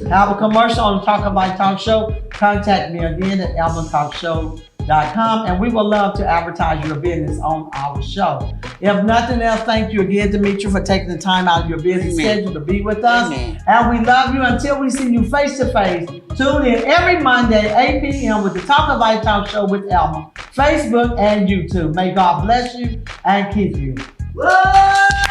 have a commercial on the Talk of Life Talk Show, contact me again at elmatalkshow.com, and we would love to advertise your business on our show. If nothing else, thank you again, Demetria, for taking the time out of your busy schedule to be with us. Amen. And we love you until we see you face to face. Tune in every Monday, 8 p.m. with the Talk of Life Talk Show with Elma, Facebook and YouTube. May God bless you and keep you. Whoa!